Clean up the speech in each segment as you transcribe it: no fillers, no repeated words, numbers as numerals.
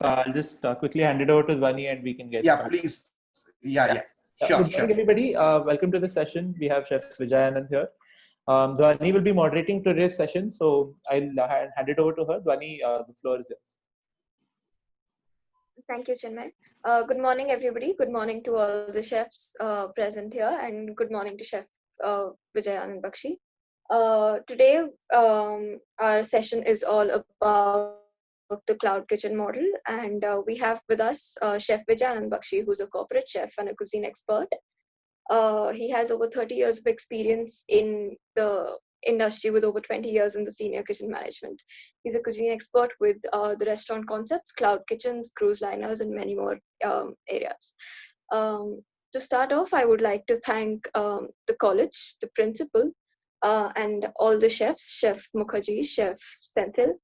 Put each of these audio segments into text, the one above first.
I'll just quickly hand it over to Dhwani and we can get started. Please. Yeah. Sure. Good morning, everybody. Welcome to the session. We have Chef Vijay Anand here. Dhwani will be moderating today's session, so I'll hand it over to her. Dhwani, the floor is yours. Thank you, Chinmay. Good morning, everybody. Good morning to all the chefs present here, and good morning to Chef Vijay Anand Bakshi. Today, our session is all about the cloud kitchen model, and we have with us Chef Vijay Anand Bakshi, who's a corporate chef and a cuisine expert. He has over 30 years of experience in the industry with over 20 years in the senior kitchen management. He's a cuisine expert with the restaurant concepts, cloud kitchens, cruise liners, and many more areas. To start off, I would like to thank the college, the principal, and all the chefs, Chef Mukherjee, Chef Senthil,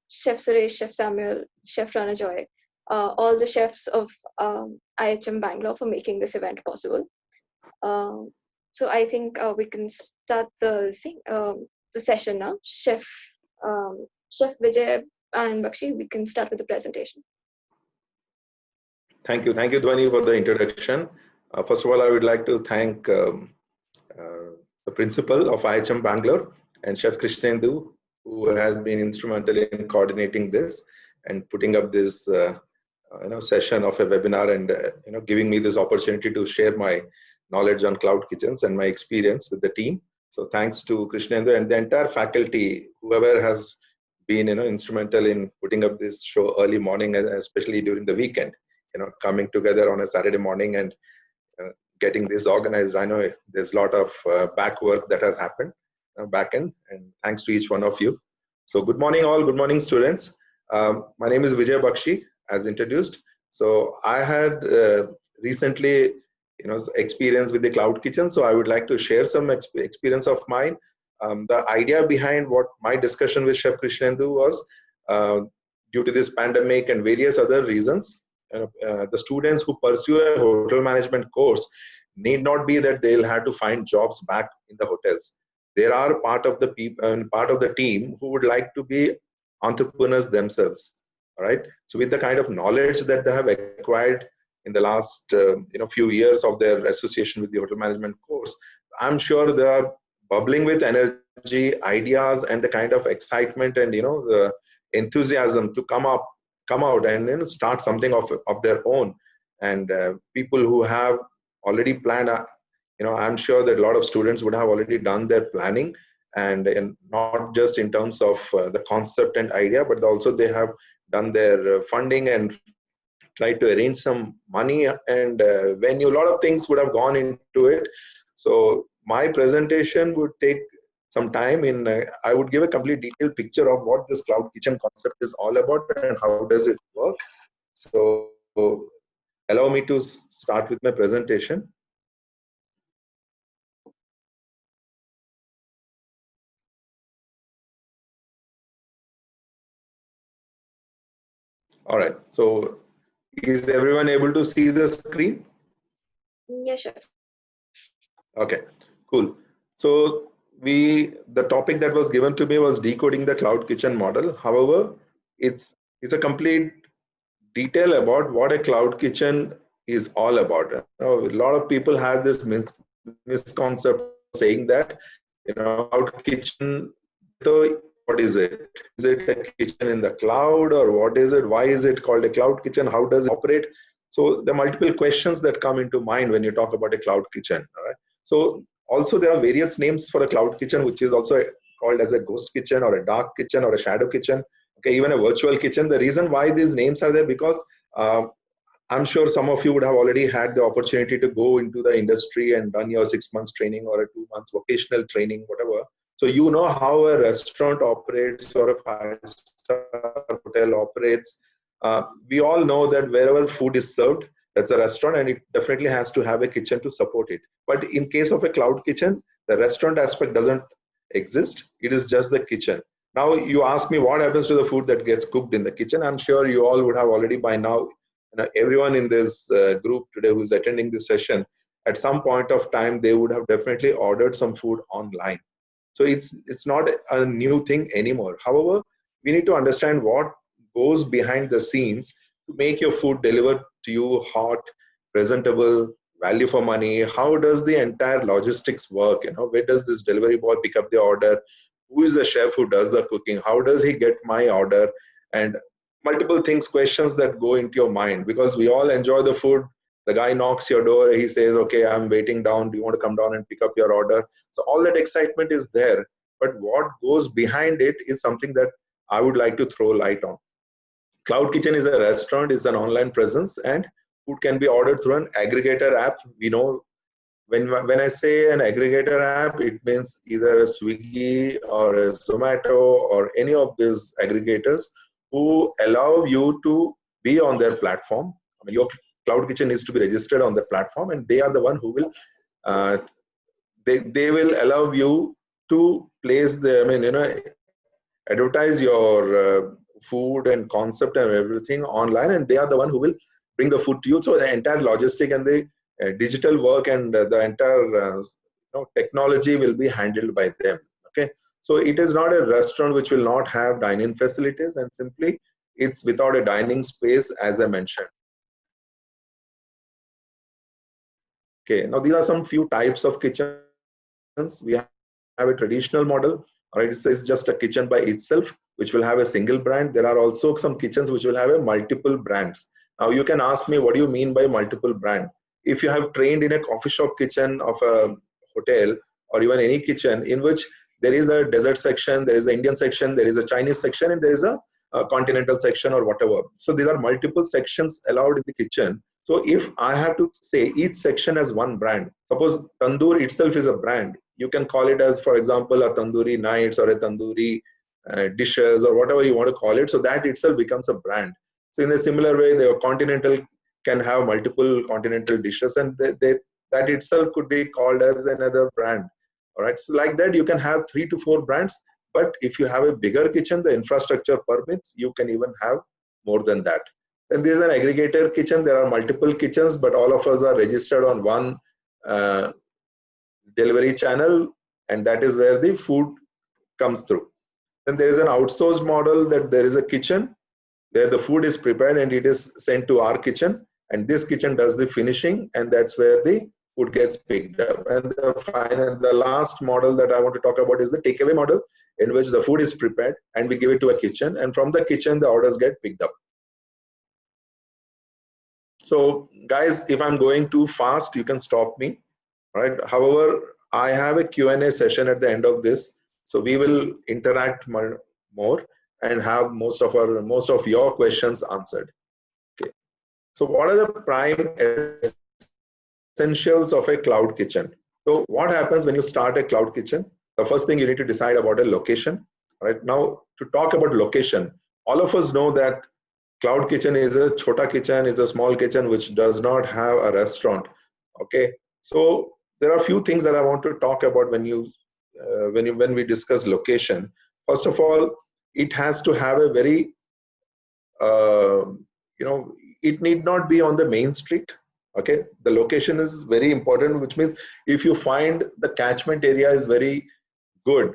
Chef Suresh, Chef Samuel, Chef Rana Joy, all the chefs of IHM Bangalore for making this event possible. So I think we can start the session now. Chef Vijay Anand Bakshi, we can start with the presentation. Thank you, Dhwani, for the introduction. First of all, I would like to thank the principal of IHM Bangalore and Chef Krishnendu, who has been instrumental in coordinating this and putting up this session of a webinar and giving me this opportunity to share my knowledge on cloud kitchens and my experience with the team. So thanks to Krishnendu and the entire faculty, whoever has been instrumental in putting up this show early morning, especially during the weekend, coming together on a Saturday morning and getting this organized. I know there's a lot of back work that has happened back end, and thanks to each one of you. So good morning all, good morning students. My name is Vijay Bakshi, as introduced. So I had recently experience with the cloud kitchen, so I would like to share some experience of mine. The idea behind what my discussion with Chef Krishnendu was, due to this pandemic and various other reasons, the students who pursue a hotel management course need not be that they'll have to find jobs back in the hotels. There are part of the team who would like to be entrepreneurs themselves. All right. So with the kind of knowledge that they have acquired in the last few years of their association with the hotel management course, I'm sure they are bubbling with energy, ideas, and the kind of excitement and the enthusiasm to come out and start something of their own. And people who have already planned, I'm sure that a lot of students would have already done their planning, and not just in terms of the concept and idea, but also they have done their funding and tried to arrange some money and venue. A lot of things would have gone into it. So my presentation would take some time I would give a complete detailed picture of what this cloud kitchen concept is all about and how does it work. So allow me to start with my presentation. All right. So is everyone able to see the screen? Yes, sure. Okay, cool. So the topic that was given to me was decoding the cloud kitchen model. However, it's a complete detail about what a cloud kitchen is all about. A lot of people have this misconcept saying that cloud kitchen. So what is it? Is it a kitchen in the cloud, or what is it? Why is it called a cloud kitchen? How does it operate? So the multiple questions that come into mind when you talk about a cloud kitchen. All right. So also there are various names for a cloud kitchen, which is also called as a ghost kitchen or a dark kitchen or a shadow kitchen. Okay, even a virtual kitchen. The reason why these names are there, because I'm sure some of you would have already had the opportunity to go into the industry and done your 6 months training or a 2 months vocational training, whatever. So you know how a restaurant operates or a 5-star hotel operates. We all know that wherever food is served, that's a restaurant, and it definitely has to have a kitchen to support it. But in case of a cloud kitchen, the restaurant aspect doesn't exist. It is just the kitchen. Now you ask me what happens to the food that gets cooked in the kitchen. I'm sure you all would have already by now, everyone in this group today who's attending this session, at some point of time, they would have definitely ordered some food online. So it's not a new thing anymore. However, we need to understand what goes behind the scenes to make your food delivered to you hot, presentable, value for money? How does the entire logistics work? Where does this delivery boy pick up the order? Who is the chef who does the cooking? How does he get my order? And multiple things, questions that go into your mind, because we all enjoy the food. The guy knocks your door, he says, okay, I'm waiting down, do you want to come down and pick up your order? So all that excitement is there, but what goes behind it is something that I would like to throw light on. Cloud Kitchen is a restaurant, is an online presence, and food can be ordered through an aggregator app. We know when I say an aggregator app, it means either a Swiggy or a Zomato or any of these aggregators who allow you to be on their platform. I mean, your Cloud Kitchen needs to be registered on the platform, and they are the one who will they will allow you to place advertise your food and concept and everything online, and they are the one who will bring the food to you. So the entire logistic and the digital work and the entire technology will be handled by them. Okay, so it is not a restaurant which will not have dining facilities, and simply it's without a dining space, as I mentioned. Okay, now these are some few types of kitchens. We have a traditional model. Right, it's just a kitchen by itself, which will have a single brand. There are also some kitchens which will have a multiple brands. Now you can ask me, what do you mean by multiple brand? If you have trained in a coffee shop kitchen of a hotel, or even any kitchen in which there is a dessert section, there is an Indian section, there is a Chinese section, and there is a continental section or whatever. So there are multiple sections allowed in the kitchen. So if I have to say each section as one brand, suppose tandoor itself is a brand, you can call it as, for example, a tandoori nights or a tandoori dishes or whatever you want to call it. So that itself becomes a brand. So in a similar way, the continental can have multiple continental dishes, and that itself could be called as another brand. All right. So like that, you can have 3 to 4 brands. But if you have a bigger kitchen, the infrastructure permits, you can even have more than that. And there is an aggregator kitchen. There are multiple kitchens, but all of us are registered on one delivery channel, and that is where the food comes through. Then there is an outsourced model, that there is a kitchen where the food is prepared and it is sent to our kitchen, and this kitchen does the finishing, and that's where the food gets picked up. And the last model that I want to talk about is the takeaway model, in which the food is prepared and we give it to a kitchen, and from the kitchen the orders get picked up. So guys, if I'm going too fast, you can stop me. Right. However, I have a Q&A session at the end of this, so we will interact more and have most of your questions answered. Okay. So what are the prime essentials of a cloud kitchen? So what happens when you start a cloud kitchen? The first thing you need to decide about a location. Right now, to talk about location, all of us know that cloud kitchen is a chota kitchen, is a small kitchen which does not have a restaurant. Okay. So there are a few things that I want to talk about when we discuss location. First of all, it has to have a very, it need not be on the main street. Okay, the location is very important, which means if you find the catchment area is very good.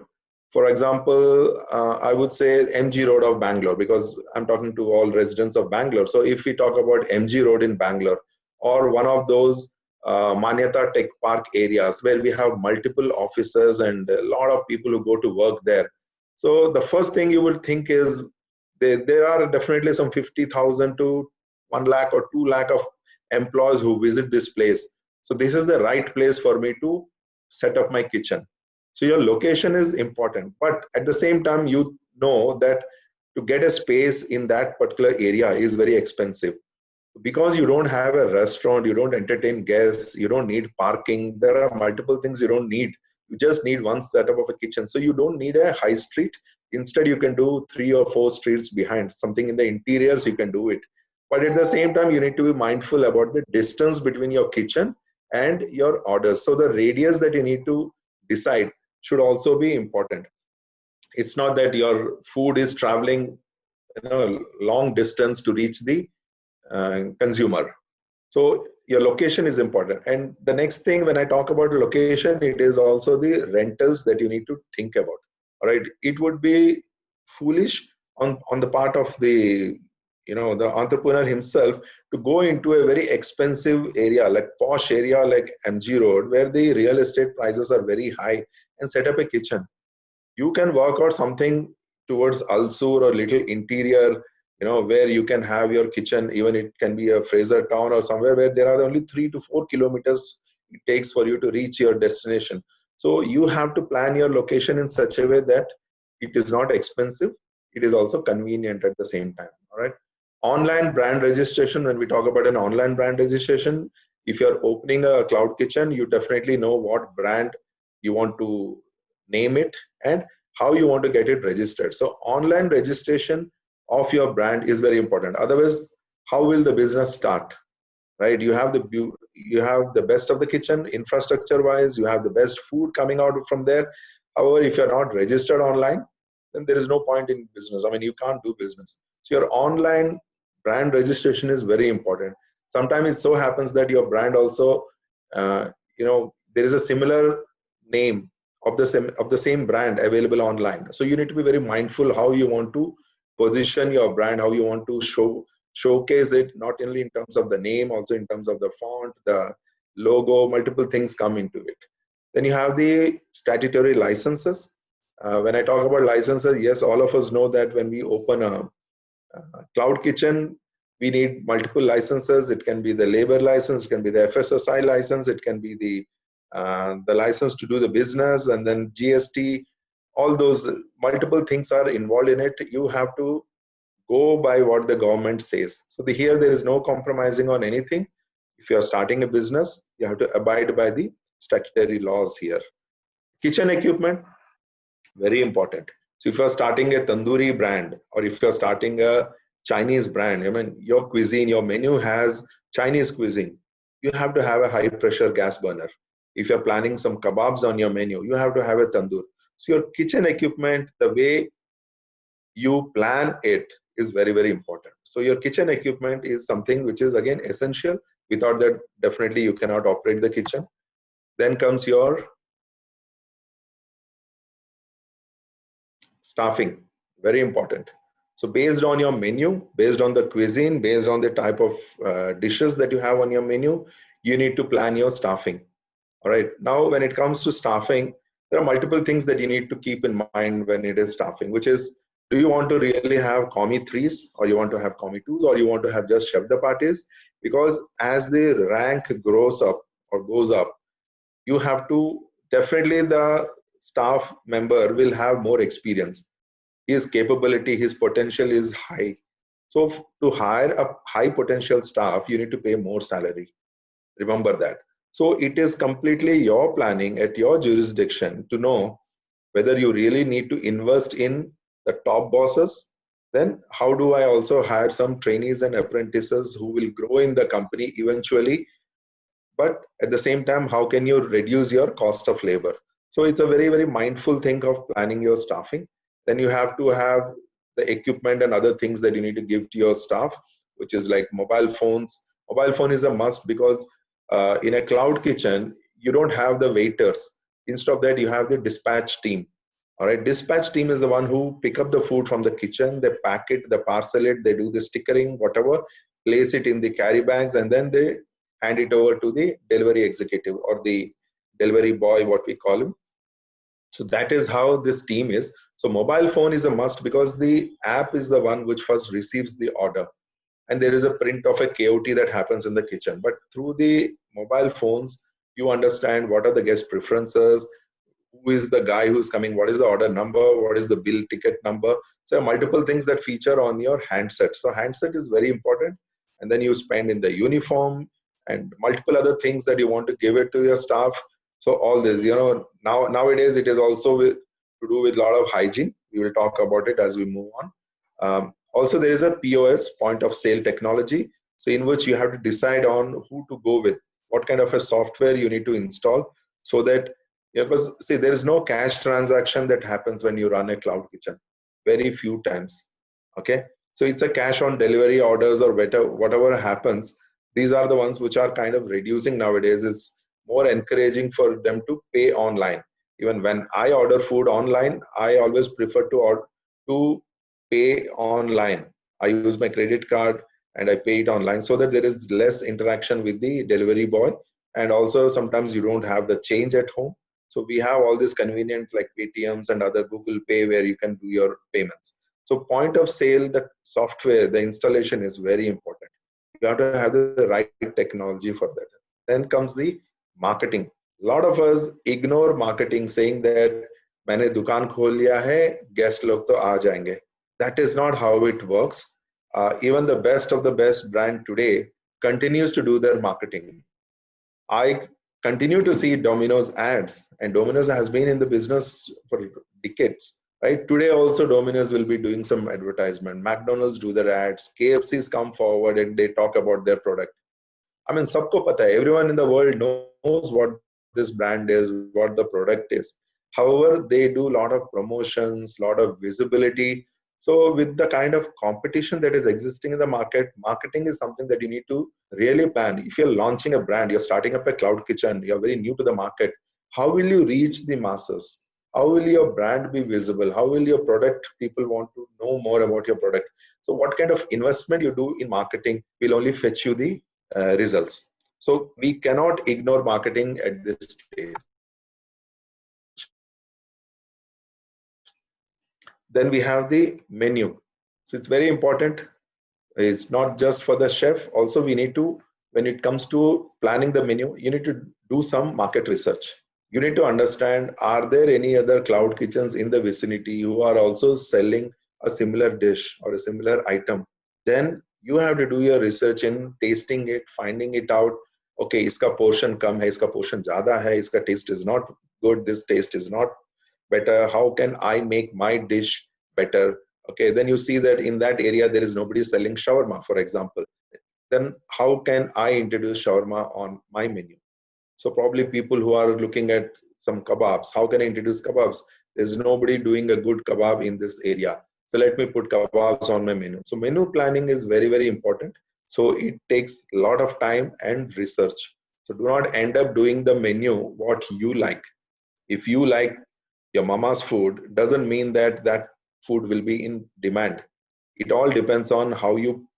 For example, I would say MG Road of Bangalore, because I'm talking to all residents of Bangalore. So if we talk about MG Road in Bangalore, or one of those Manyata Tech Park areas where we have multiple offices and a lot of people who go to work there. So the first thing you will think is there are definitely some 50,000 to 1 lakh or 2 lakh of employees who visit this place. So this is the right place for me to set up my kitchen. So your location is important, but at the same time, you know that to get a space in that particular area is very expensive. Because you don't have a restaurant, you don't entertain guests, you don't need parking, there are multiple things you don't need. You just need one setup of a kitchen. So you don't need a high street. Instead, you can do 3 or 4 streets behind, something in the interiors, you can do it. But at the same time, you need to be mindful about the distance between your kitchen and your orders. So the radius that you need to decide should also be important. It's not that your food is traveling long distance to reach the consumer. So your location is important. And the next thing, when I talk about location, it is also the rentals that you need to think about. All right, it would be foolish on the part of the the entrepreneur himself to go into a very expensive area, like posh area like MG Road, where the real estate prices are very high, and set up a kitchen. You can work out something towards Alsur or little interior, where you can have your kitchen. Even it can be a Fraser town or somewhere where there are only 3 to 4 kilometers it takes for you to reach your destination. So you have to plan your location in such a way that it is not expensive, it is also convenient at the same time. All right. Online brand registration, when we talk about an online brand registration, if you're opening a cloud kitchen, you definitely know what brand you want to name it and how you want to get it registered. So online registration of your brand is very important. Otherwise, how will the business start? Right? You have the best of the kitchen infrastructure wise, you have the best food coming out from there. However, if you're not registered online, then there is no point in business. I mean, you can't do business. So your online brand registration is very important. Sometimes it so happens that your brand also, there is a similar name of the same brand available online. So you need to be very mindful how you want to position your brand, how you want to showcase it, not only in terms of the name, also in terms of the font, the logo, multiple things come into it. Then you have the statutory licenses. When I talk about licenses, yes, all of us know that when we open a cloud kitchen, we need multiple licenses. It can be the labor license, it can be the FSSI license, it can be the license to do the business, and then GST. All those multiple things are involved in it. You have to go by what the government says. So here there is no compromising on anything. If you are starting a business, you have to abide by the statutory laws here. Kitchen equipment, very important. So if you are starting a tandoori brand, or if you are starting a Chinese brand, I mean, your cuisine, your menu has Chinese cuisine, you have to have a high pressure gas burner. If you're planning some kebabs on your menu, you have to have a tandoor. So your kitchen equipment, the way you plan it is very, very important. So your kitchen equipment is something which is again essential. Without that, definitely you cannot operate the kitchen. Then comes your staffing, very important. So based on your menu, based on the cuisine, based on the type of dishes that you have on your menu, you need to plan your staffing. All right. Now, when it comes to staffing, there are multiple things that you need to keep in mind when it is staffing, which is, do you want to really have Commie 3s, or you want to have Commie 2s, or you want to have just chef de parties? Because as the rank grows up or goes up, you have to, definitely the staff member will have more experience. His capability, his potential is high. So to hire a high potential staff, you need to pay more salary. Remember that. So it is completely your planning at your jurisdiction to know whether you really need to invest in the top bosses. Then how do I also hire some trainees and apprentices who will grow in the company eventually? But at the same time, how can you reduce your cost of labor? So it's a very, very mindful thing of planning your staffing. Then you have to have the equipment and other things that you need to give to your staff, which is like mobile phones. Mobile phone is a must, because in a cloud kitchen, you don't have the waiters. Instead of that, you have the dispatch team. All right, dispatch team is the one who pick up the food from the kitchen, they pack it, they parcel it, they do the stickering, whatever, place it in the carry bags, and then they hand it over to the delivery executive or the delivery boy, what we call him. So that is how this team is. So mobile phone is a must, because the app is the one which first receives the order, and there is a print of a KOT that happens in the kitchen. But through the mobile phones, you understand what are the guest preferences, who is the guy who's coming, what is the order number, what is the bill ticket number. So multiple things that feature on your handset. So handset is very important. And then you spend in the uniform and multiple other things that you want to give it to your staff. So all this, nowadays it is also to do with a lot of hygiene. We will talk about it as we move on. Also, there is a POS, point of sale technology, so in which you have to decide on who to go with, what kind of a software you need to install, so that, because see, there is no cash transaction that happens when you run a cloud kitchen, very few times. Okay, so it's a cash on delivery orders or whatever happens. These are the ones which are kind of reducing nowadays. Is more encouraging for them to pay online. Even when I order food online, I always prefer to pay online. I use my credit card and I pay it online so that there is less interaction with the delivery boy. And also sometimes you don't have the change at home. So we have all this convenient like Paytms and other Google Pay where you can do your payments. So point of sale, the software, the installation is very important. You have to have the right technology for that. Then comes the marketing. A lot of us ignore marketing, saying that मैंने दुकान खोल लिया है, guest लोग तो आ जाएंगे. That is not how it works. Even the best of the best brand today continues to do their marketing. I continue to see Domino's ads, and Domino's has been in the business for decades. Right? Today also Domino's will be doing some advertisement. McDonald's do their ads. KFC's come forward and they talk about their product. I mean, sabko pata hai. Everyone in the world knows what this brand is, what the product is. However, they do a lot of promotions, a lot of visibility. So with the kind of competition that is existing in the market, marketing is something that you need to really plan. If you're launching a brand, you're starting up a cloud kitchen, you're very new to the market, how will you reach the masses? How will your brand be visible? How will your product, people want to know more about your product? So what kind of investment you do in marketing will only fetch you the results. So we cannot ignore marketing at this stage. Then we have the menu. So it's very important. It's not just for the chef. Also, we need to, when it comes to planning the menu, you need to do some market research. You need to understand, are there any other cloud kitchens in the vicinity who are also selling a similar dish or a similar item? Then you have to do your research in tasting it, finding it out. Okay, iska portion kam hai, iska portion zyada hai, iska taste is not good, this taste is not better. How can I make my dish better? Okay, then you see that in that area there is nobody selling shawarma, for example. Then how can I introduce shawarma on my menu? So probably people who are looking at some kebabs, how can I introduce kebabs? There's nobody doing a good kebab in this area. So let me put kebabs on my menu. So menu planning is very, very important. So it takes a lot of time and research. So do not end up doing the menu what you like. If you like your mama's food, doesn't mean that that food will be in demand. It all depends on how you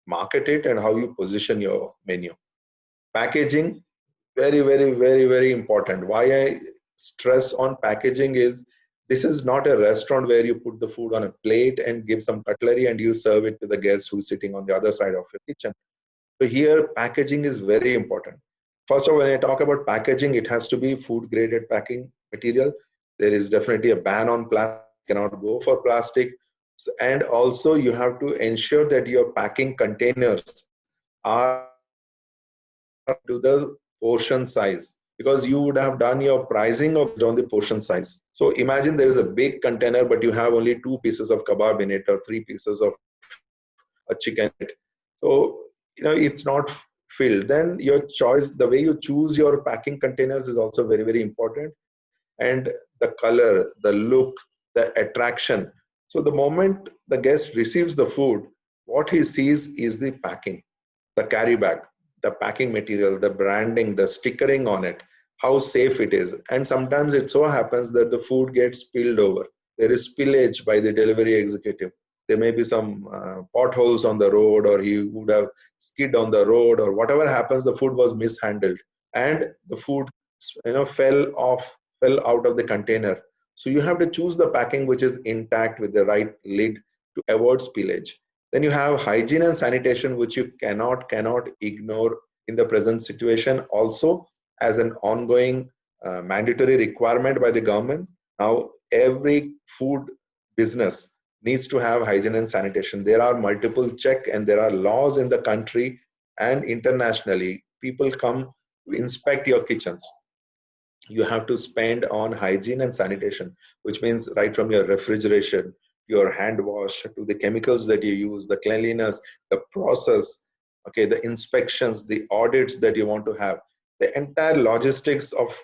market it and how you position your menu. Packaging, very, very, very, very important. Why I stress on packaging is this is not a restaurant where you put the food on a plate and give some cutlery and you serve it to the guest who's sitting on the other side of your kitchen. So here, packaging is very important. First of all, when I talk about packaging, it has to be food graded packing material. There is definitely a ban on plastic, cannot go for plastic. So, and also you have to ensure that your packing containers are to the portion size, because you would have done your pricing of on the portion size. So imagine there is a big container, but you have only 2 pieces of kebab in it or 3 pieces of a chicken. So, it's not filled. Then your choice, the way you choose your packing containers is also very, very important. And the color, the look, the attraction. So the moment the guest receives the food, what he sees is the packing, the carry bag, the packing material, the branding, the stickering on it, how safe it is. And sometimes it so happens that the food gets spilled over. There is spillage by the delivery executive. There may be some potholes on the road, or he would have skid on the road, or whatever happens, the food was mishandled and the food fell out of the container. So you have to choose the packing which is intact with the right lid to avoid spillage. Then you have hygiene and sanitation, which you cannot ignore in the present situation, also as an ongoing mandatory requirement by the government. Now every food business needs to have hygiene and sanitation. There are multiple check and there are laws in the country and internationally. People come to inspect your kitchens. You have to spend on hygiene and sanitation, which means right from your refrigeration, your hand wash, to the chemicals that you use, the cleanliness, the process, okay, the inspections, the audits that you want to have. The entire logistics of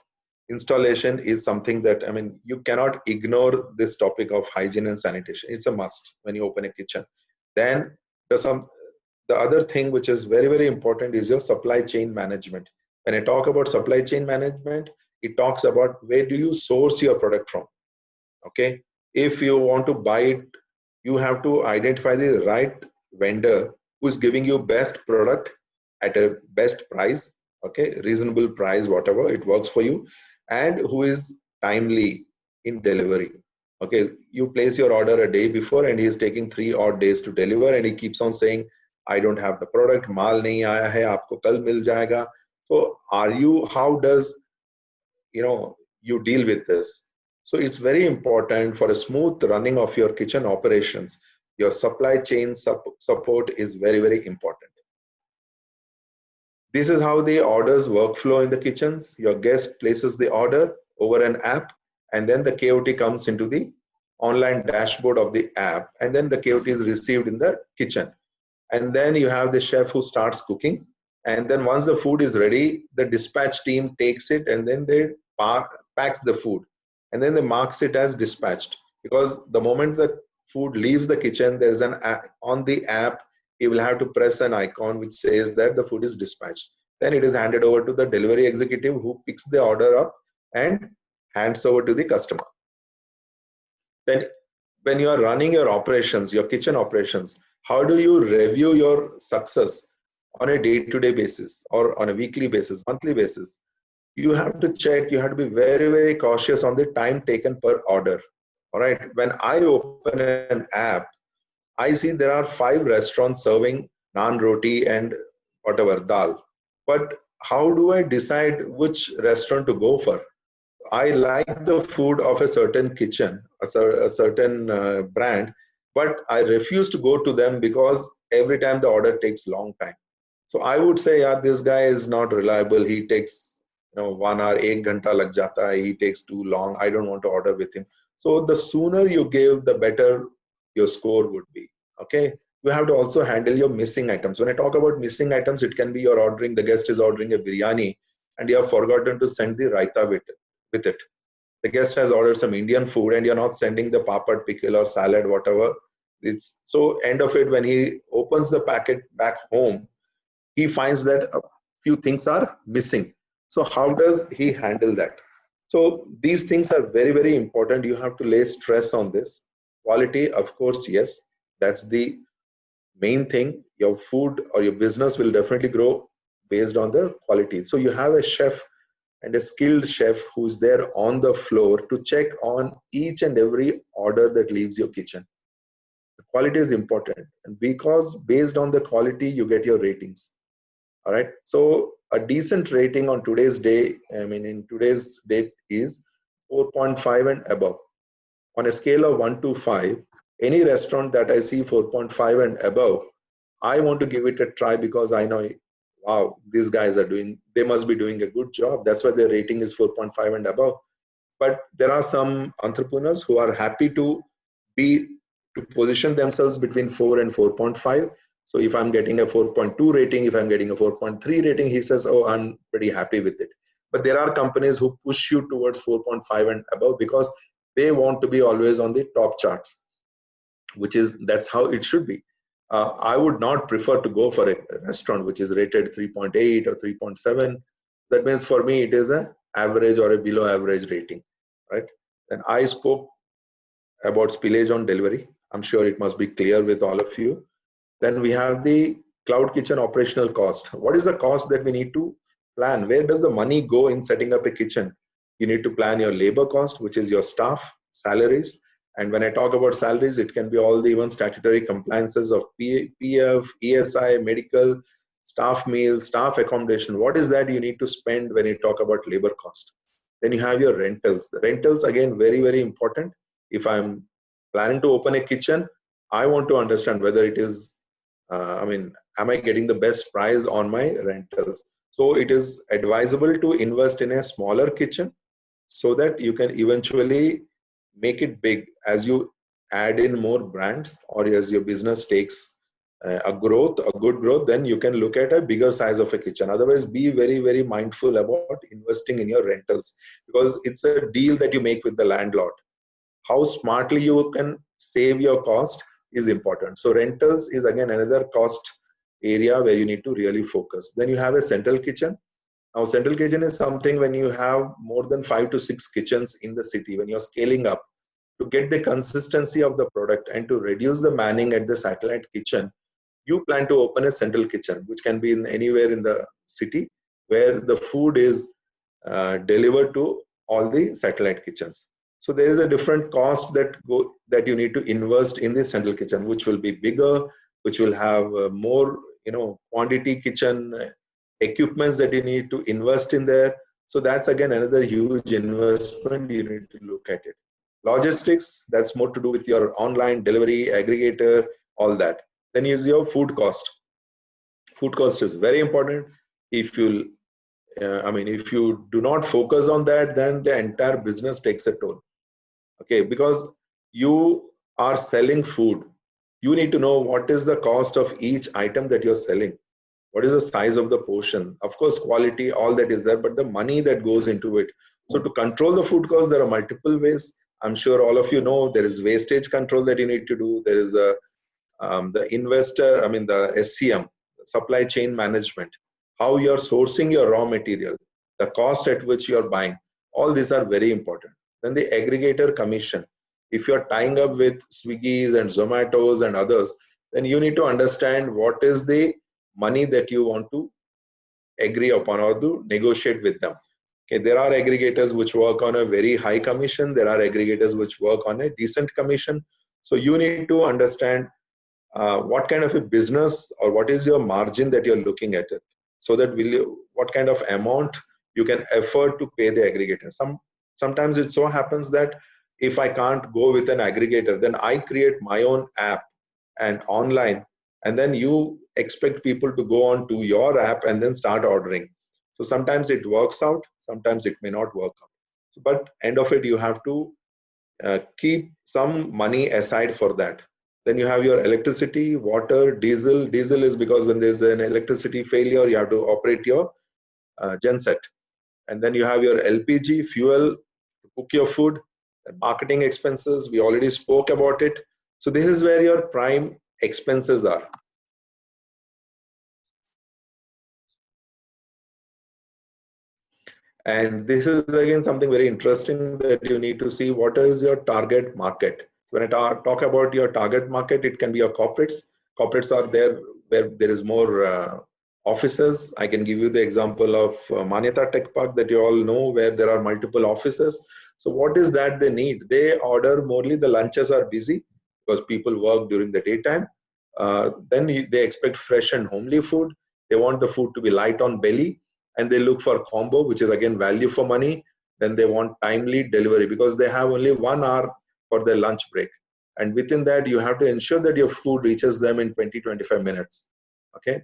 installation is something that, you cannot ignore this topic of hygiene and sanitation. It's a must when you open a kitchen. Then the other thing which is very, very important is your supply chain management. When I talk about supply chain management, it talks about where do you source your product from. Okay, if you want to buy it you have to identify the right vendor who is giving you best product at a best price, okay, reasonable price, whatever it works for you, and who is timely in delivery. Okay, you place your order a day before and he is taking 3 odd days to deliver, and he keeps on saying, I don't have the product, maal nahi aaya hai, aapko kal mil jayega. So how does you deal with this? So it's very important for a smooth running of your kitchen operations. Your supply chain support is very, very important. This is how the orders workflow in the kitchens. Your guest places the order over an app, and then the KOT comes into the online dashboard of the app, and then the KOT is received in the kitchen. And then you have the chef who starts cooking, and then once the food is ready, the dispatch team takes it and then they packs the food, and then they marks it as dispatched, because the moment the food leaves the kitchen, there's an on the app, he will have to press an icon which says that the food is dispatched. Then it is handed over to the delivery executive who picks the order up and hands over to the customer. Then when you are running your operations, your kitchen operations, how do you review your success on a day-to-day basis or on a weekly basis, monthly basis? You have to check, you have to be very, very cautious on the time taken per order. All right. When I open an app, I see there are 5 restaurants serving naan roti and whatever dal. But how do I decide which restaurant to go for? I like the food of a certain kitchen, a certain brand, but I refuse to go to them because every time the order takes long time. So I would say, yeah, this guy is not reliable. He takes 1 hour, 1 ghanta lag jata hai. He takes too long. I don't want to order with him. So the sooner you give, the better your score would be. Okay. You have to also handle your missing items. When I talk about missing items, it can be you're ordering, the guest is ordering a biryani and you have forgotten to send the raita with it. The guest has ordered some Indian food and you're not sending the papad, pickle or salad, whatever. It's so end of it, when he opens the packet back home, he finds that a few things are missing. So how does he handle that? So these things are very, very important. You have to lay stress on this. Quality, of course, yes, that's the main thing. Your food or your business will definitely grow based on the quality. So you have a chef and a skilled chef who's there on the floor to check on each and every order that leaves your kitchen. The quality is important, and because based on the quality, you get your ratings. All right. So a decent rating on today's day, in today's date, is 4.5 and above. On a scale of 1 to 5, any restaurant that I see 4.5 and above, I want to give it a try, because I know, wow, these guys they must be doing a good job. That's why their rating is 4.5 and above. But there are some entrepreneurs who are happy to position themselves between 4 and 4.5. So if I'm getting a 4.2 rating, if I'm getting a 4.3 rating, he says, oh, I'm pretty happy with it. But there are companies who push you towards 4.5 and above because they want to be always on the top charts, that's how it should be. I would not prefer to go for a restaurant which is rated 3.8 or 3.7. That means for me, it is an average or a below average rating, right? And I spoke about spillage on delivery. I'm sure it must be clear with all of you. Then we have the cloud kitchen operational cost. What is the cost that we need to plan? Where does the money go in setting up a kitchen? You need to plan your labor cost, which is your staff, salaries. And when I talk about salaries, it can be all the even statutory compliances of PF, ESI, medical, staff meals, staff accommodation. What is that you need to spend when you talk about labor cost? Then you have your rentals. Rentals, again, very, very important. If I'm planning to open a kitchen, I want to understand whether it is am I getting the best price on my rentals? So it is advisable to invest in a smaller kitchen so that you can eventually make it big as you add in more brands, or as your business takes a good growth, then you can look at a bigger size of a kitchen. Otherwise, be very, very mindful about investing in your rentals, because it's a deal that you make with the landlord. How smartly you can save your cost is important. So rentals is again another cost area where you need to really focus. Then you have a central kitchen. Now central kitchen is something when you have more than 5 to 6 kitchens in the city, when you're scaling up. to get the consistency of the product and to reduce the manning at the satellite kitchen, you plan to open a central kitchen, which can be in anywhere in the city where the food is delivered to all the satellite kitchens. So there is a different cost that you need to invest in the central kitchen, which will be bigger, which will have more quantity kitchen equipments that you need to invest in there. So that's again another huge investment. You need to look at it. Logistics, that's more to do with your online delivery, aggregator, all that. Then is your food cost. Food cost is very important. If you if you do not focus on that, then the entire business takes a toll. Okay, because you are selling food, you need to know what is the cost of each item that you're selling. What is the size of the portion? Of course, quality, all that is there, but the money that goes into it. So to control the food cost, there are multiple ways. I'm sure all of you know there is wastage control that you need to do. There is the SCM, supply chain management, how you're sourcing your raw material, the cost at which you're buying. All these are very important. Then the aggregator commission. If you're tying up with Swiggy's and Zomatos and others, then you need to understand what is the money that you want to agree upon or to negotiate with them. Okay, there are aggregators which work on a very high commission. There are aggregators which work on a decent commission. So you need to understand what kind of a business or what is your margin that you're looking at it, so that what kind of amount you can afford to pay the aggregator. Sometimes it so happens that if I can't go with an aggregator, then I create my own app and online, and then you expect people to go on to your app and then start ordering. So sometimes it works out, sometimes it may not work out. But end of it, you have to keep some money aside for that. Then you have your electricity, water, diesel. Diesel is because when there's an electricity failure, you have to operate your genset. And then you have your LPG, fuel, to cook your food, marketing expenses. We already spoke about it. So this is where your prime expenses are. And this is again something very interesting that you need to see what is your target market. So when I talk about your target market, it can be your corporates. Corporates are there where there is more offices. I can give you the example of Manyata Tech Park that you all know, where there are multiple offices. So what is that they need? They order morely, the lunches are busy because people work during the daytime. Then they expect fresh and homely food. They want the food to be light on belly, and they look for combo, which is again value for money. Then they want timely delivery because they have only 1 hour for their lunch break. And within that, you have to ensure that your food reaches them in 20-25 minutes. Okay.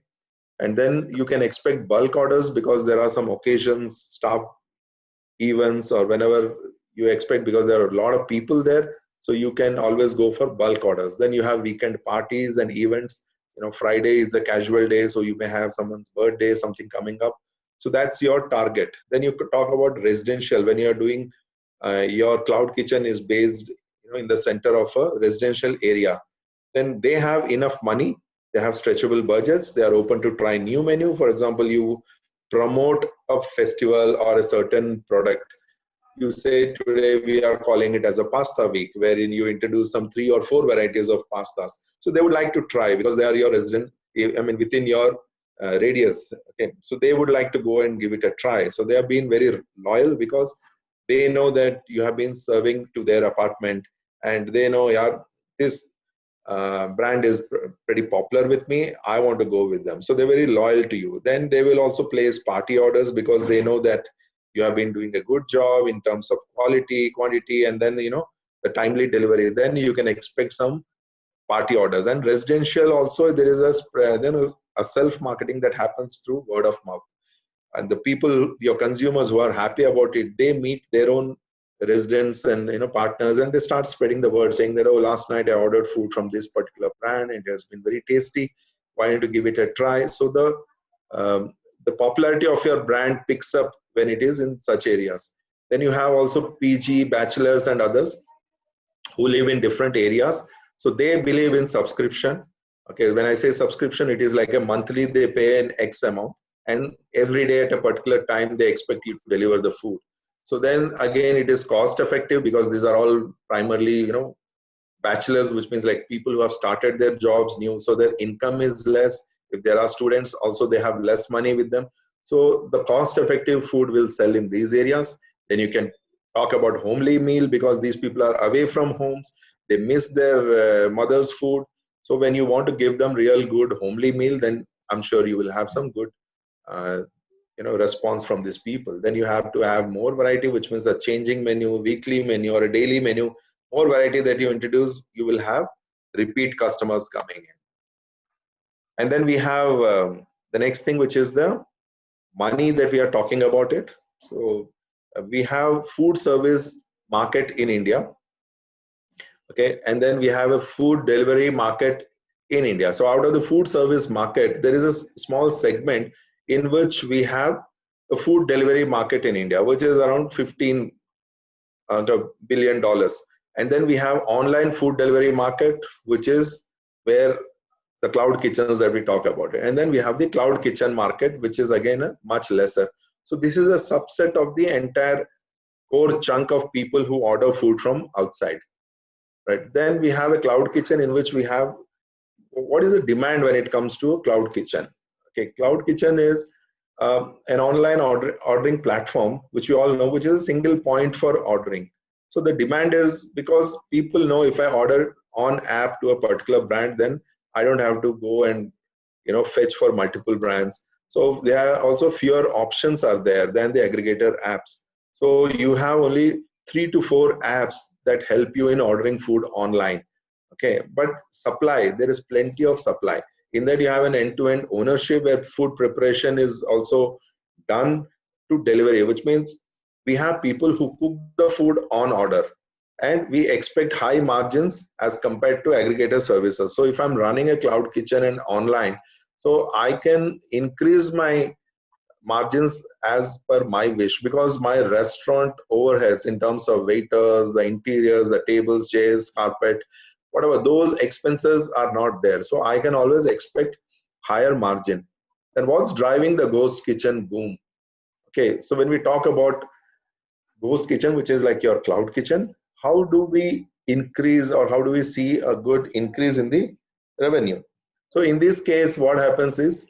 And then you can expect bulk orders because there are some occasions, staff events, or whenever you expect, because there are a lot of people there. So you can always go for bulk orders. Then you have weekend parties and events. Friday is a casual day, so you may have someone's birthday, something coming up. So that's your target. Then you could talk about residential. When you're doing your cloud kitchen is based in the center of a residential area, then they have enough money. They have stretchable budgets. They are open to try new menu. For example, you promote a festival or a certain product. You say today we are calling it as a pasta week, wherein you introduce some 3 or 4 varieties of pastas. So they would like to try because they are your resident, within your radius. Okay, so they would like to go and give it a try. So they have been very loyal because they know that you have been serving to their apartment, and they know, yeah, this brand is pretty popular with me. I want to go with them. So they're very loyal to you. Then they will also place party orders because they know that you have been doing a good job in terms of quality, quantity, and then the timely delivery. Then you can expect some party orders. And residential also, there is a self-marketing that happens through word of mouth. And the people, your consumers who are happy about it, they meet their own residents and partners, and they start spreading the word, saying that, oh, last night I ordered food from this particular brand and it has been very tasty. Why don't you give it a try? So the popularity of your brand picks up when it is in such areas. Then you have also PG, bachelors and others who live in different areas. So they believe in subscription. Okay, when I say subscription, it is like a monthly, they pay an X amount, and every day at a particular time, they expect you to deliver the food. So then again, it is cost effective because these are all primarily, bachelors, which means like people who have started their jobs new, so their income is less. If there are students, also they have less money with them. So the cost effective food will sell in these areas. Then you can talk about homely meal because these people are away from homes. They miss their mother's food. So when you want to give them real good homely meal, then I'm sure you will have some good response from these people. Then you have to have more variety, which means a changing menu, weekly menu or a daily menu. More variety that you introduce, you will have repeat customers coming in. And then we have the next thing, which is the money that we are talking about it. So we have food service market in India. Okay, and then we have a food delivery market in India. So out of the food service market, there is a small segment in which we have a food delivery market in India, which is around $15 billion. And then we have online food delivery market, which is where the cloud kitchens that we talk about. And then we have the cloud kitchen market, which is again a much lesser. So this is a subset of the entire core chunk of people who order food from outside. Right. Then we have a cloud kitchen in which we have, what is the demand when it comes to a cloud kitchen? Okay, cloud kitchen is an online ordering platform, which we all know, which is a single point for ordering. So the demand is because people know if I order on app to a particular brand, then I don't have to go and fetch for multiple brands. So there are also fewer options are there than the aggregator apps. So you have only 3 to 4 apps that help you in ordering food online. Okay, but supply, there is plenty of supply. In that you have an end-to-end ownership where food preparation is also done to delivery, which means we have people who cook the food on order, and we expect high margins as compared to aggregator services. So if I'm running a cloud kitchen and online, so I can increase my margins as per my wish, because my restaurant overheads in terms of waiters, the interiors, the tables, chairs, carpet, whatever, those expenses are not there. So I can always expect higher margin. Then what's driving the ghost kitchen boom? Okay, so when we talk about ghost kitchen, which is like your cloud kitchen, how do we increase, or how do we see a good increase in the revenue? So in this case, what happens is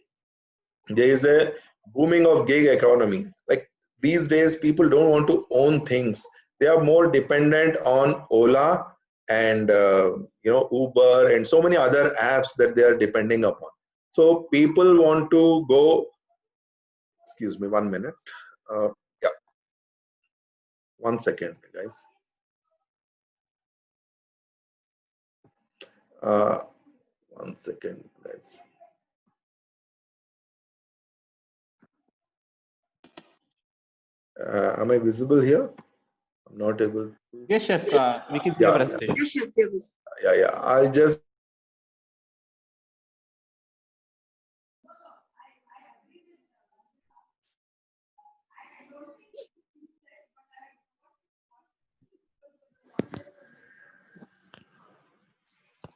there is a booming of gig economy. Like these days, people don't want to own things. They are more dependent on Ola and Uber and so many other apps that they are depending upon. So people want to go. Excuse me, 1 minute. Yeah, 1 second, guys. 1 second, guys. Am I visible here? I'm not able to. Yes, chef. We can see your presentation. Yes, chef, you're visible. Yeah. I'll just.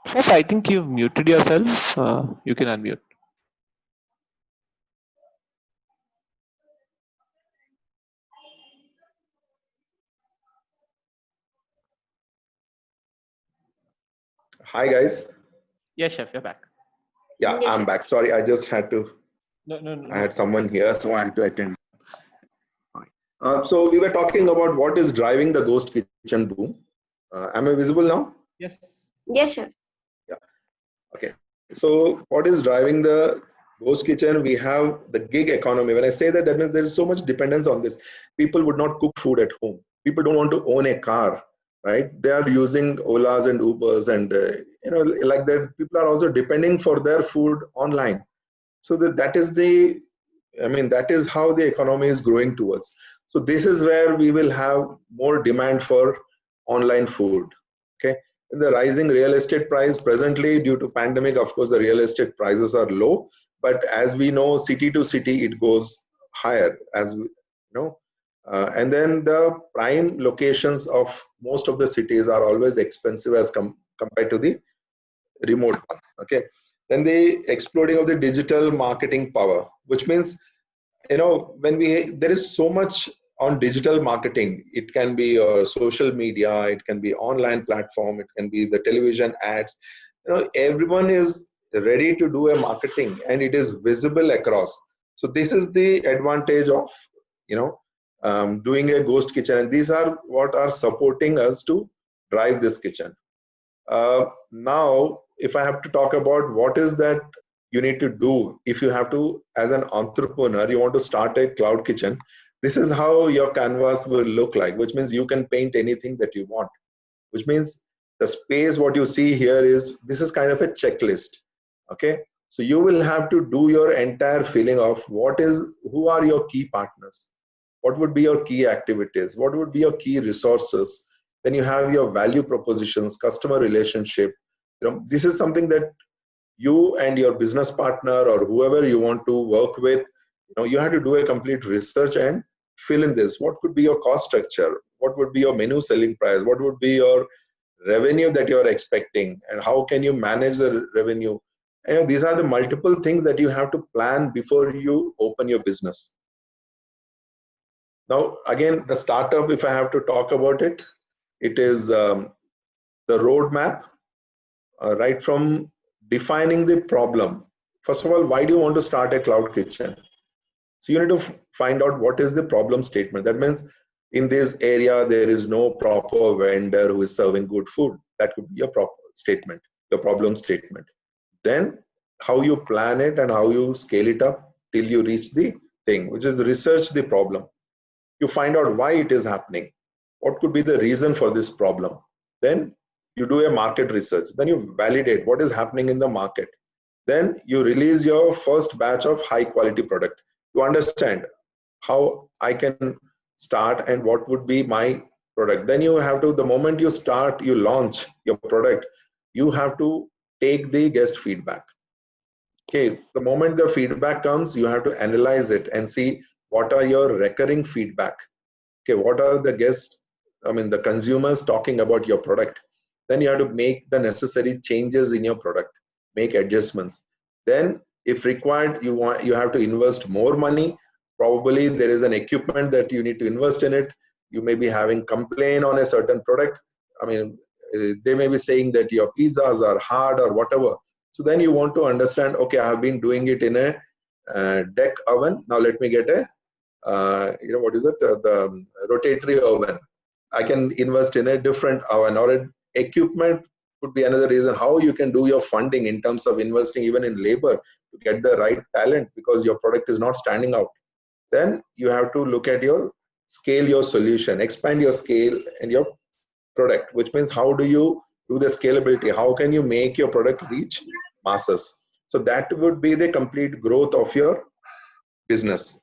Chef, I think you've muted yourself. You can unmute. Hi, guys. Yes, chef, you're back. Yeah, Yes, I'm chef. back. Sorry, I just had to. No. I had someone here, so I had to attend. So we were talking about what is driving the ghost kitchen boom. Am I visible now? Yes. Yes, chef. Yeah. Okay. So what is driving the ghost kitchen? We have the gig economy. When I say that, that means there is so much dependence on this. People would not cook food at home. People don't want to own a car, right? They are using Olas and Ubers, and like that. People are also depending for their food online. So that is how the economy is growing towards. So this is where we will have more demand for online food. Okay. And the rising real estate price presently due to pandemic, of course, the real estate prices are low, but as we know, city to city, it goes higher as we know. And then the prime locations of most of the cities are always expensive as compared to the remote ones. Okay. Then the exploding of the digital marketing power, which means, when there is so much on digital marketing. It can be social media, it can be online platform, it can be the television ads. Everyone is ready to do a marketing and it is visible across. So this is the advantage of doing a ghost kitchen, and these are what are supporting us to drive this kitchen. Now, if I have to talk about what is that you need to do if you have to, as an entrepreneur, you want to start a cloud kitchen, this is how your canvas will look like, which means you can paint anything that you want, which means the space, what you see here is, this is kind of a checklist. Okay. So you will have to do your entire feeling of who are your key partners? What would be your key activities? What would be your key resources? Then you have your value propositions, customer relationship. This is something that you and your business partner or whoever you want to work with, you have to do a complete research and fill in this. What could be your cost structure? What would be your menu selling price? What would be your revenue that you're expecting? And how can you manage the revenue? These are the multiple things that you have to plan before you open your business. Now, again, the startup, if I have to talk about it, it is the roadmap, right from defining the problem. First of all, why do you want to start a cloud kitchen? So you need to find out what is the problem statement. That means in this area, there is no proper vendor who is serving good food. That could be your proper statement, your problem statement. Then how you plan it and how you scale it up till you reach the thing, which is research the problem. You find out why it is happening. What could be the reason for this problem? Then you do a market research. Then you validate what is happening in the market. Then you release your first batch of high quality product. You understand how I can start and what would be my product. Then you have to, the moment you start, you launch your product, you have to take the guest feedback. Okay, the moment the feedback comes, you have to analyze it and see what are your recurring feedback. Okay, what are the guests, the consumers talking about your product. Then you have to make the necessary changes in your product, make adjustments. Then if required, you have to invest more money. Probably there is an equipment that you need to invest in it. You may be having complaint on a certain product. They may be saying that your pizzas are hard or whatever. So then you want to understand, okay, I have been doing it in a deck oven. Now let me get a, the rotatory oven. I can invest in a different oven, or an equipment could be another reason how you can do your funding in terms of investing even in labor to get the right talent, because your product is not standing out. Then you have to look at your scale, your solution, expand your scale and your product, which means how do you do the scalability? How can you make your product reach masses? So that would be the complete growth of your business.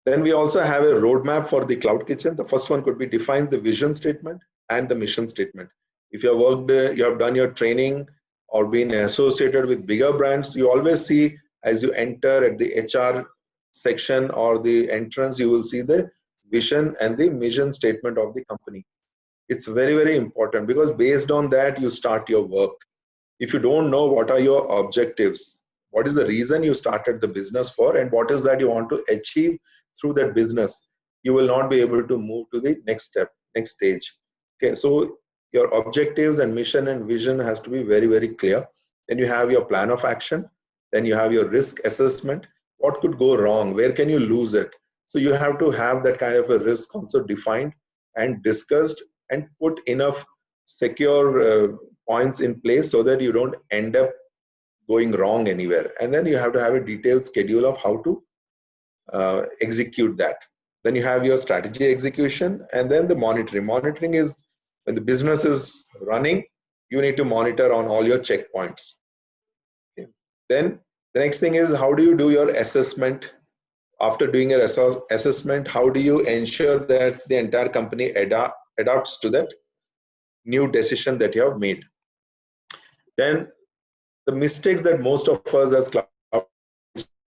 Then we also have a roadmap for the cloud kitchen. The first one could be define the vision statement and the mission statement. If you have worked, you have done your training or been associated with bigger brands, you always see as you enter at the HR section or the entrance, you will see the vision and the mission statement of the company. It's very, very important, because based on that, you start your work. If you don't know what are your objectives, what is the reason you started the business for, and what is that you want to achieve through that business, you will not be able to move to the next step, next stage. Okay, so your objectives and mission and vision has to be very, very clear. Then you have your plan of action. Then you have your risk assessment. What could go wrong? Where can you lose it? So you have to have that kind of a risk also defined and discussed, and put enough secure points in place so that you don't end up going wrong anywhere. And then you have to have a detailed schedule of how to execute that. Then you have your strategy execution, and then the monitoring. Monitoring is when the business is running, you need to monitor on all your checkpoints. Okay. Then the next thing is, how do you do your assessment? After doing your assessment, how do you ensure that the entire company adapts to that new decision that you have made? Then the mistakes that most of us as cloud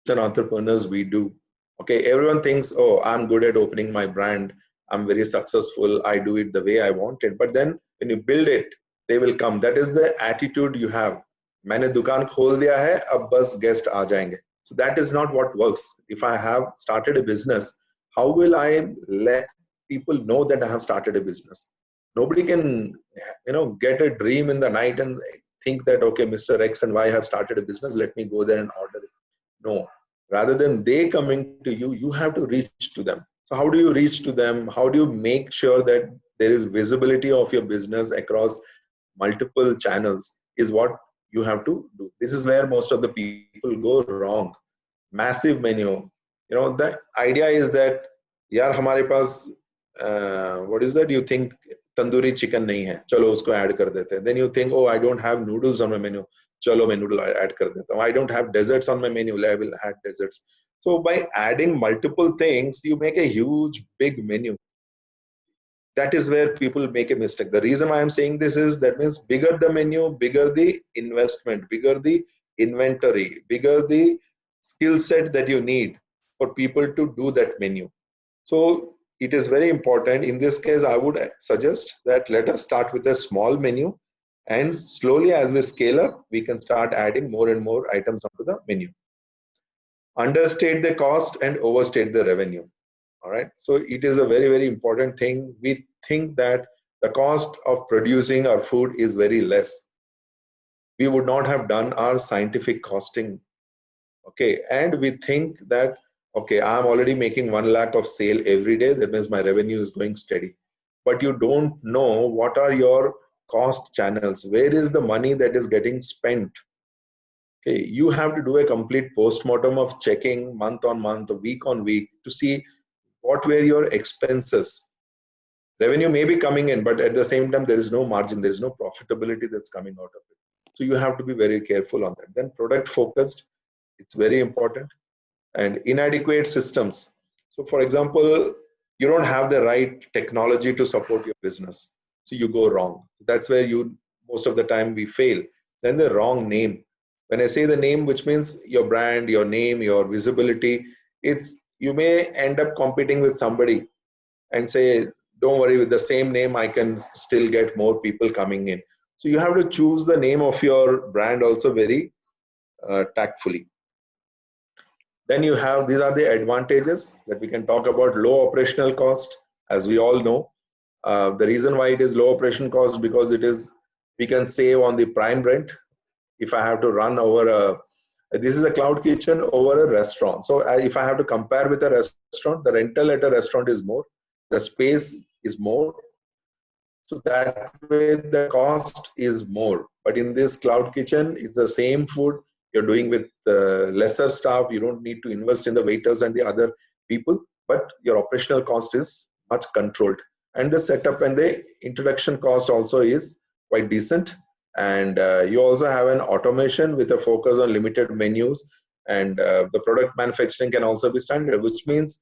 entrepreneurs we do. Okay, everyone thinks, oh, I'm good at opening my brand, I'm very successful, I do it the way I want it. But then when you build it, they will come. That is the attitude you have. मैंने दुकान खोल दिया है, अब बस guest आ जाएंगे. So that is not what works. If I have started a business, how will I let people know that I have started a business? Nobody can, get a dream in the night and think that, okay, Mr. X and Y have started a business, let me go there and order it. No, rather than they coming to you, you have to reach to them. So how do you reach to them? How do you make sure that there is visibility of your business across multiple channels is what you have to do. This is where most of the people go wrong. Massive menu. The idea is that, yaar, hamare paas, what is that? You think tandoori chicken nahi hai, chalo usko add kar dete. Then you think, oh, I don't have noodles on my menu, chalo main noodle add kar deta. I don't have desserts on my menu, I will add desserts. So by adding multiple things, you make a huge, big menu. That is where people make a mistake. The reason why I'm saying this is that means bigger the menu, bigger the investment, bigger the inventory, bigger the skill set that you need for people to do that menu. So it is very important. In this case, I would suggest that let us start with a small menu, and slowly as we scale up, we can start adding more and more items onto the menu. Understate the cost and overstate the revenue. All right. So it is a very, very important thing. We think that the cost of producing our food is very less. We would not have done our scientific costing. Okay. And we think that, okay, I'm already making 1 lakh of sale every day. That means my revenue is going steady. But you don't know what are your cost channels. Where is the money that is getting spent? Okay. You have to do a complete post-mortem of checking month on month, week on week to see what were your expenses. Revenue may be coming in, but at the same time, there is no margin, there is no profitability that's coming out of it. So you have to be very careful on that. Then product focused, it's very important. And inadequate systems. So for example, you don't have the right technology to support your business. So you go wrong. That's where most of the time we fail. Then the wrong name. When I say the name, which means your brand, your name, your visibility, you may end up competing with somebody and say, don't worry, with the same name, I can still get more people coming in. So you have to choose the name of your brand also very tactfully. Then you have, these are the advantages that we can talk about. Low operational cost, as we all know. The reason why it is low operation cost, because we can save on the prime rent. If I have to run over this is a cloud kitchen over a restaurant. So if I have to compare with a restaurant, the rental at a restaurant is more, the space is more. So that way the cost is more. But in this cloud kitchen, it's the same food you're doing with lesser staff. You don't need to invest in the waiters and the other people, but your operational cost is much controlled. And the setup and the introduction cost also is quite decent. And you also have an automation with a focus on limited menus, and the product manufacturing can also be standard, which means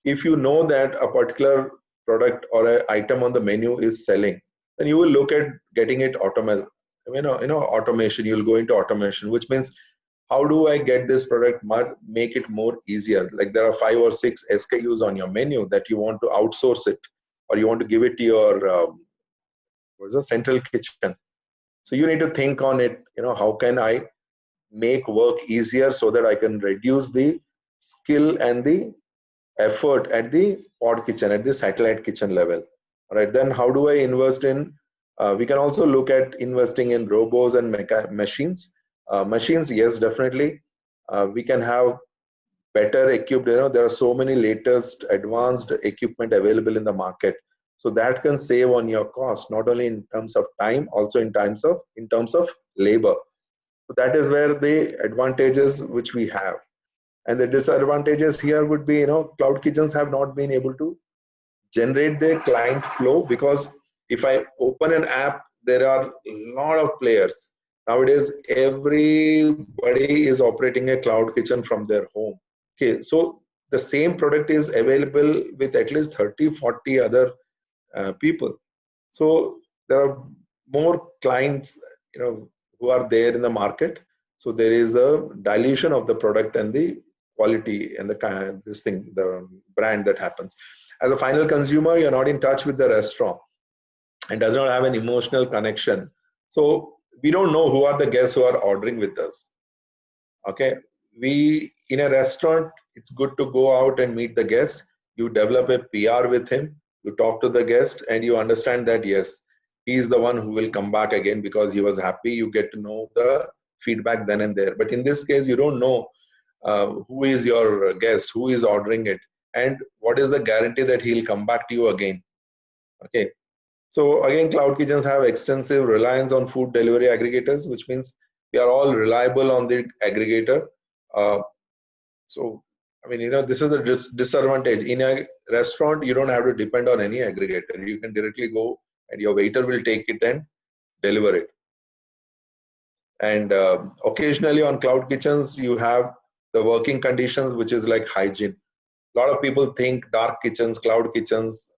if you know that a particular product or an item on the menu is selling, then you will look at getting it automation. You'll go into automation, which means how do I get this product, make it more easier? Like there are 5 or 6 SKUs on your menu that you want to outsource it, or you want to give it to your central kitchen. So you need to think on it, how can I make work easier so that I can reduce the skill and the effort at the pod kitchen, at the satellite kitchen level. All right, then how do I invest in, we can also look at investing in robots and machines. Machines, yes, definitely. We can have better equipped, there are so many latest advanced equipment available in the market. So that can save on your cost, not only in terms of time, also in terms of labor. So that is where the advantages which we have. And the disadvantages here would be, cloud kitchens have not been able to generate their client flow, because if I open an app, there are a lot of players. Nowadays, everybody is operating a cloud kitchen from their home. Okay, so the same product is available with at least 30, 40 other people. So there are more clients, who are there in the market. So there is a dilution of the product and the quality and the brand that happens. As a final consumer, you're not in touch with the restaurant and does not have an emotional connection. So we don't know who are the guests who are ordering with us. Okay, in a restaurant, it's good to go out and meet the guest. you develop a PR with him, you talk to the guest, and you understand that yes, he is the one who will come back again because he was happy. You get to know the feedback then and there. But in this case, you don't know who is your guest, who is ordering it, and what is the guarantee that he'll come back to you again. Okay. So again, cloud kitchens have extensive reliance on food delivery aggregators, which means we are all reliable on the aggregator. So, I mean, this is the disadvantage. In a restaurant, you don't have to depend on any aggregator. You can directly go and your waiter will take it and deliver it. And occasionally on cloud kitchens, you have the working conditions, which is like hygiene. A lot of people think dark kitchens, cloud kitchens,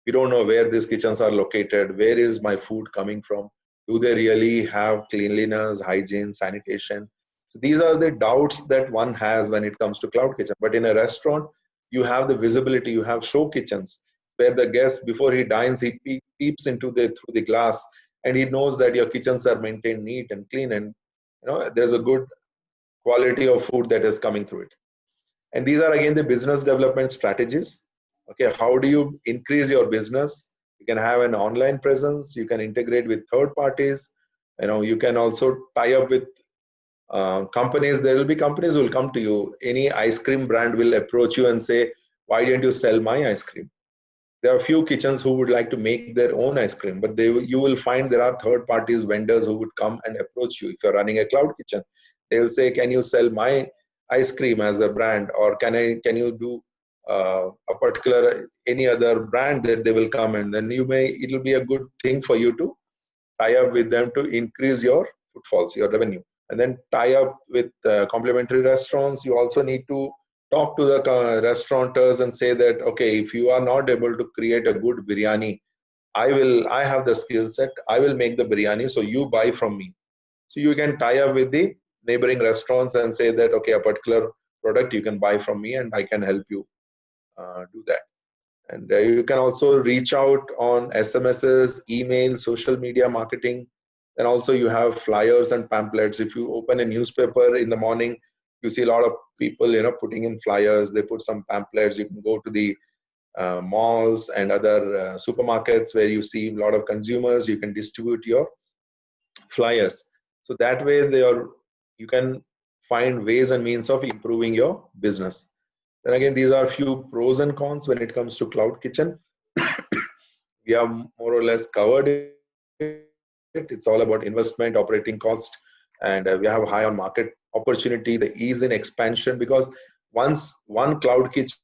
we don't know where these kitchens are located. Where is my food coming from? Do they really have cleanliness, hygiene, sanitation? So these are the doubts that one has when it comes to cloud kitchen. But in a restaurant, you have the visibility, you have show kitchens where the guest, before he dines, he peeps into through the glass, and he knows that your kitchens are maintained neat and clean, and there's a good quality of food that is coming through it. And these are again the business development strategies. Okay, how do you increase your business? You can have an online presence. You can integrate with third parties. You can also tie up with companies. There will be companies who will come to you. Any ice cream brand will approach you and say, "Why don't you sell my ice cream?" There are a few kitchens who would like to make their own ice cream, but you will find there are third parties, vendors who would come and approach you. If you're running a cloud kitchen, they'll say, "Can you sell my ice cream as a brand, or can you do a particular any other brand?" That they will come, and then it'll be a good thing for you to tie up with them to increase your footfalls, your revenue, and then tie up with complementary restaurants. You also need to talk to the restaurateurs and say that, okay, if you are not able to create a good biryani, I have the skill set, I will make the biryani, so you buy from me. So you can tie up with the neighboring restaurants and say that, okay, a particular product you can buy from me and I can help you do that. And you can also reach out on SMSs, email, social media marketing. And also you have flyers and pamphlets. If you open a newspaper in the morning, you see a lot of people, putting in flyers. They put some pamphlets. You can go to the malls and other supermarkets where you see a lot of consumers. You can distribute your flyers. So that way you can find ways and means of improving your business. Then again, these are a few pros and cons when it comes to cloud kitchen. We have more or less covered it. It's all about investment, operating cost, and we have high on market opportunity, the ease in expansion, because once one cloud kitchen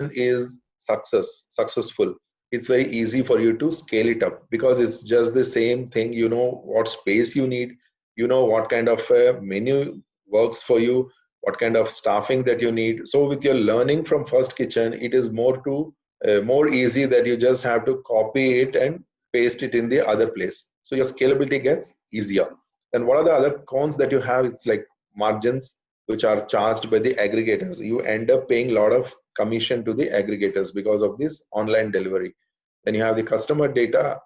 is successful, it's very easy for you to scale it up because it's just the same thing. You know what space you need, what kind of menu works for you, what kind of staffing that you need. So with your learning from first kitchen, it is more easy that you just have to copy it and paste it in the other place. So your scalability gets easier. And what are the other cons that you have? It's like margins, which are charged by the aggregators. You end up paying a lot of commission to the aggregators because of this online delivery. Then you have the customer data,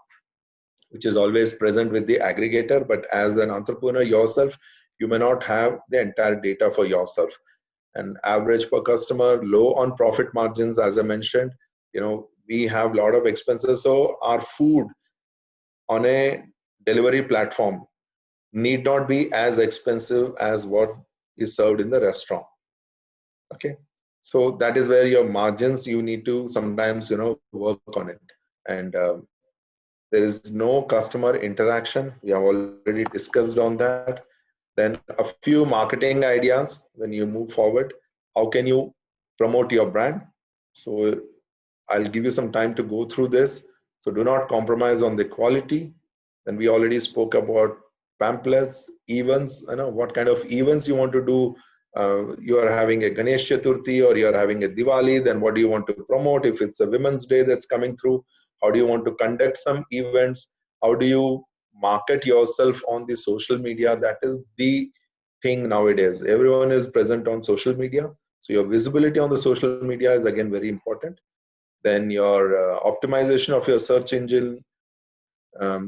which is always present with the aggregator, but as an entrepreneur yourself, you may not have the entire data for yourself. And average per customer, low on profit margins, as I mentioned. We have a lot of expenses. So our food on a delivery platform need not be as expensive as what is served in the restaurant. Okay. So that is where your margins, you need to sometimes, work on it. And there is no customer interaction. We have already discussed on that. Then a few marketing ideas when you move forward. How can you promote your brand? So I'll give you some time to go through this. So do not compromise on the quality. Then we already spoke about pamphlets, events, what kind of events you want to do. You are having a Ganesh Chaturthi or you are having a Diwali, then what do you want to promote? If it's a Women's Day that's coming through, how do you want to conduct some events? How do you market yourself on the social media? That is the thing nowadays. Everyone is present on social media. So your visibility on the social media is again very important. Then your optimization of your search engine,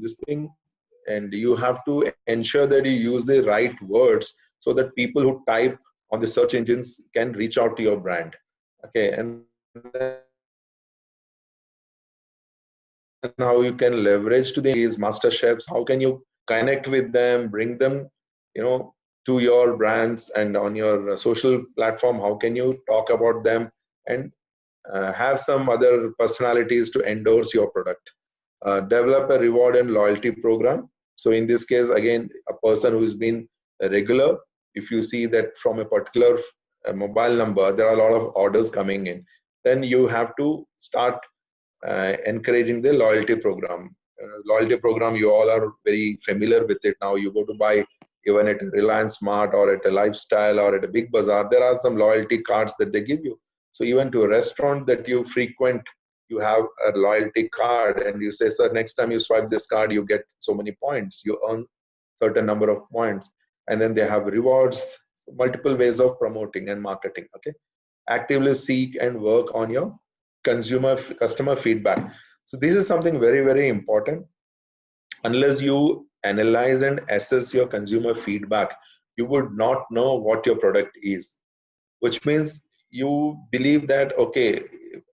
this thing, and you have to ensure that you use the right words so that people who type on the search engines can reach out to your brand. Okay, and then how you can leverage to these master chefs, how can you connect with them, bring them, to your brands and on your social platform, how can you talk about them and have some other personalities to endorse your product. Develop a reward and loyalty program. So in this case, again, a person who has been a regular, if you see that from a particular mobile number, there are a lot of orders coming in, then you have to start encouraging the loyalty program. Loyalty program, you all are very familiar with it now. You go to buy even at a Reliance Smart or at a Lifestyle or at a Big Bazaar, there are some loyalty cards that they give you. So even to a restaurant that you frequent, you have a loyalty card and you say, sir, next time you swipe this card, you get so many points. You earn certain number of points. And then they have rewards, multiple ways of promoting and marketing. Okay. Actively seek and work on your customer feedback. So this is something very, very important. Unless you analyze and assess your consumer feedback, you would not know what your product is, which means you believe that, okay,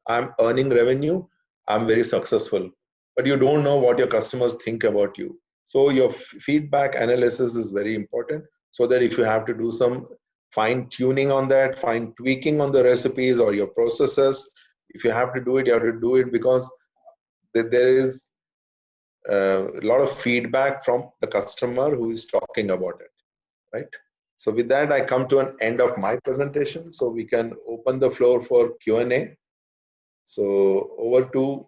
I'm earning revenue, I'm very successful, but you don't know what your customers think about you. So your feedback analysis is very important, so that if you have to do some fine tuning on that, fine tweaking on the recipes or your processes, if you have to do it, you have to do it, because there is a lot of feedback from the customer who is talking about it, right? So with that, I come to an end of my presentation. So we can open the floor for Q&A. So over to.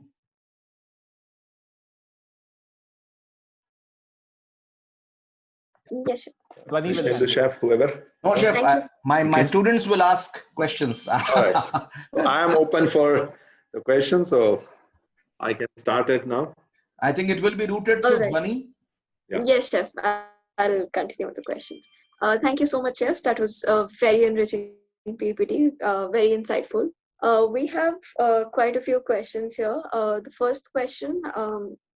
Yes. The chef, whoever. No, chef, my students will ask questions. All right. So I am open for the questions, so I can start it now. I think it will be routed through Dhwani. Yeah. Yes, chef. I'll continue with the questions. Thank you so much, chef. That was a very enriching PPT, very insightful. We have quite a few questions here. The first question,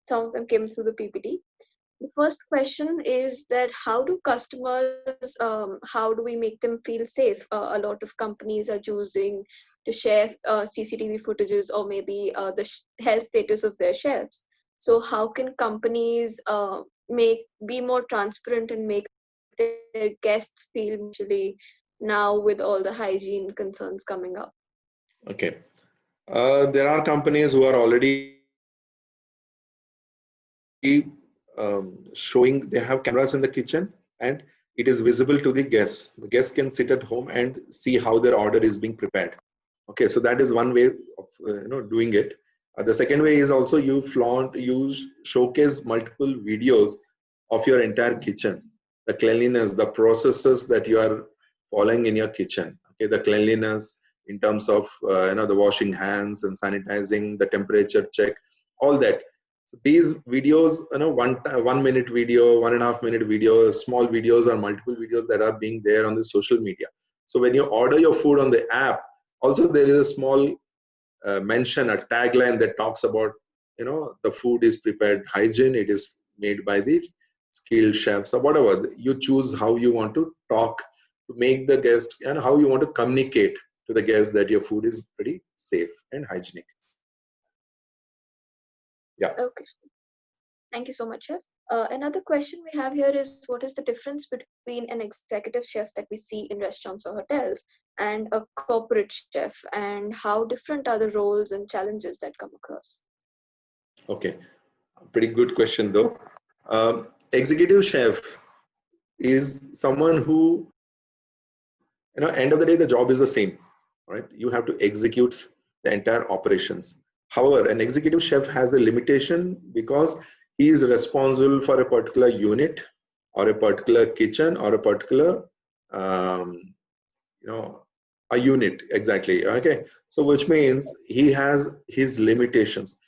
some of them came through the PPT. The first question is that how do customers, how do we make them feel safe? A lot of companies are choosing to share CCTV footages or maybe the health status of their chefs. So how can companies be more transparent and make their guests feel actually now with all the hygiene concerns coming up? Okay. There are companies who are already showing, they have cameras in the kitchen and it is visible to the guests. The guests can sit at home and see how their order is being prepared. Okay, so that is one way of doing it. The second way is also you showcase multiple videos of your entire kitchen, the cleanliness, the processes that you are following in your kitchen. Okay, the cleanliness in terms of the washing hands and sanitizing, the temperature check, all that. So these videos, 1 minute video, 1.5 minute video, small videos or multiple videos that are being there on the social media. So when you order your food on the app, also there is a small mention, a tagline that talks about, the food is prepared hygiene, it is made by the skilled chefs or whatever. You choose how you want to talk to make the guest and how you want to communicate to the guest that your food is pretty safe and hygienic. Yeah. Okay. Thank you so much, chef. Another question we have here is, what is the difference between an executive chef that we see in restaurants or hotels and a corporate chef, and how different are the roles and challenges that come across? Okay, pretty good question though. Executive chef is someone who, end of the day, the job is the same, right? You have to execute the entire operations. However, an executive chef has a limitation because he is responsible for a particular unit or a particular kitchen or a particular, a unit, exactly. Okay, so which means he has his limitations.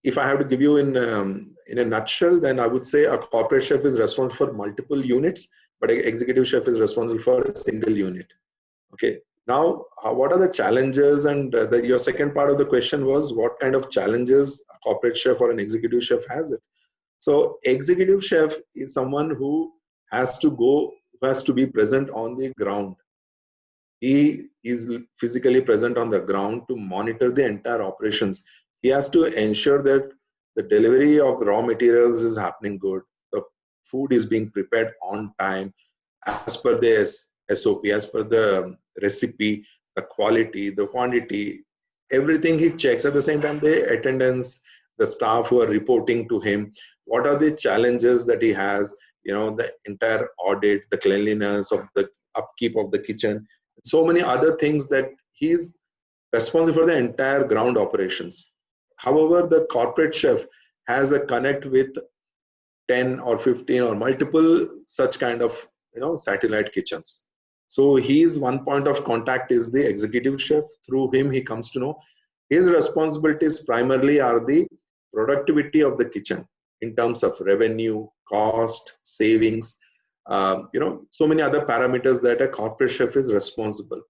If I have to give you in a nutshell, then I would say a corporate chef is responsible for multiple units, but an executive chef is responsible for a single unit. Okay. Now, what are the challenges? And your second part of the question was, what kind of challenges a corporate chef or an executive chef has it? So executive chef is someone who has to be present on the ground. he is physically present on the ground to monitor the entire operations. He has to ensure that the delivery of raw materials is happening good, the food is being prepared on time, as per the SOP, as per the recipe, the quality, the quantity, everything he checks. At the same time, the attendance, the staff who are reporting to him, what are the challenges that he has, the entire audit, the cleanliness of the upkeep of the kitchen, so many other things that he's responsible for the entire ground operations. However, the corporate chef has a connect with 10 or 15 or multiple such kind of satellite kitchens. So his one point of contact is the executive chef. Through him, he comes to know his responsibilities primarily are the productivity of the kitchen in terms of revenue, cost, savings, so many other parameters that a corporate chef is responsible.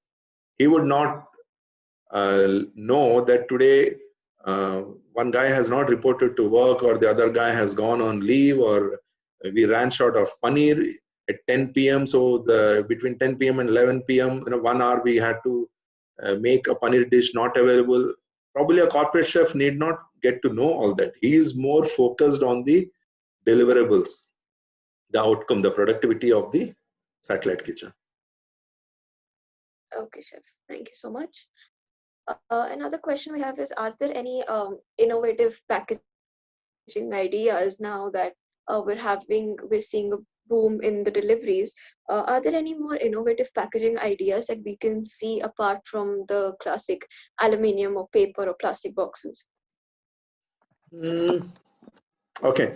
He would not know that today one guy has not reported to work, or the other guy has gone on leave, or we ran short of paneer at 10 p.m. So between 10 p.m. and 11 p.m., 1 hour we had to make a paneer dish not available. Probably a corporate chef need not get to know all that. He is more focused on the deliverables, the outcome, the productivity of the satellite kitchen. Okay, chef. Thank you so much. Another question we have is, are there any innovative packaging ideas now that we're seeing a boom in the deliveries? Are there any more innovative packaging ideas that we can see apart from the classic aluminium or paper or plastic boxes? Okay.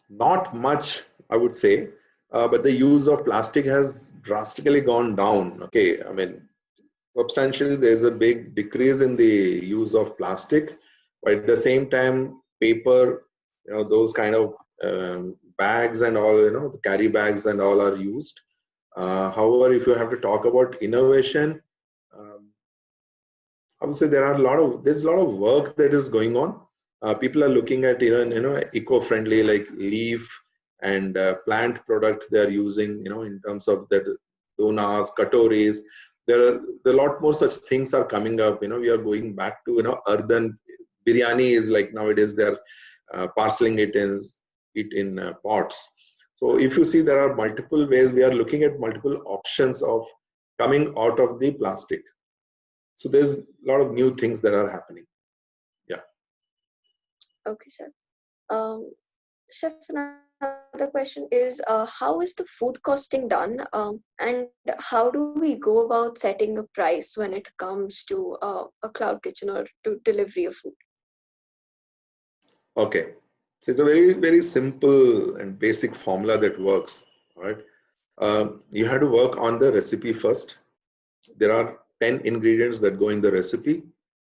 Not much, I would say, but the use of plastic has drastically gone down. Okay, I mean, substantially there's a big decrease in the use of plastic, but at the same time, paper, those kind of bags and all, the carry bags and all are used. However, if you have to talk about innovation, I would say there's a lot of work that is going on. People are looking at eco-friendly, like leaf and plant product they are using, in terms of that donas, katoris. There are a lot more such things are coming up. We are going back to earthen. Biryani is like nowadays they're parceling it in pots. So if you see, there are multiple ways. We are looking at multiple options of coming out of the plastic. So there's a lot of new things that are happening. Yeah. Okay, chef. Chef, another question is, how is the food costing done, and how do we go about setting a price when it comes to a cloud kitchen or to delivery of food? Okay, so it's a very, very simple and basic formula that works. All right, you have to work on the recipe first. There are 10 ingredients that go in the recipe.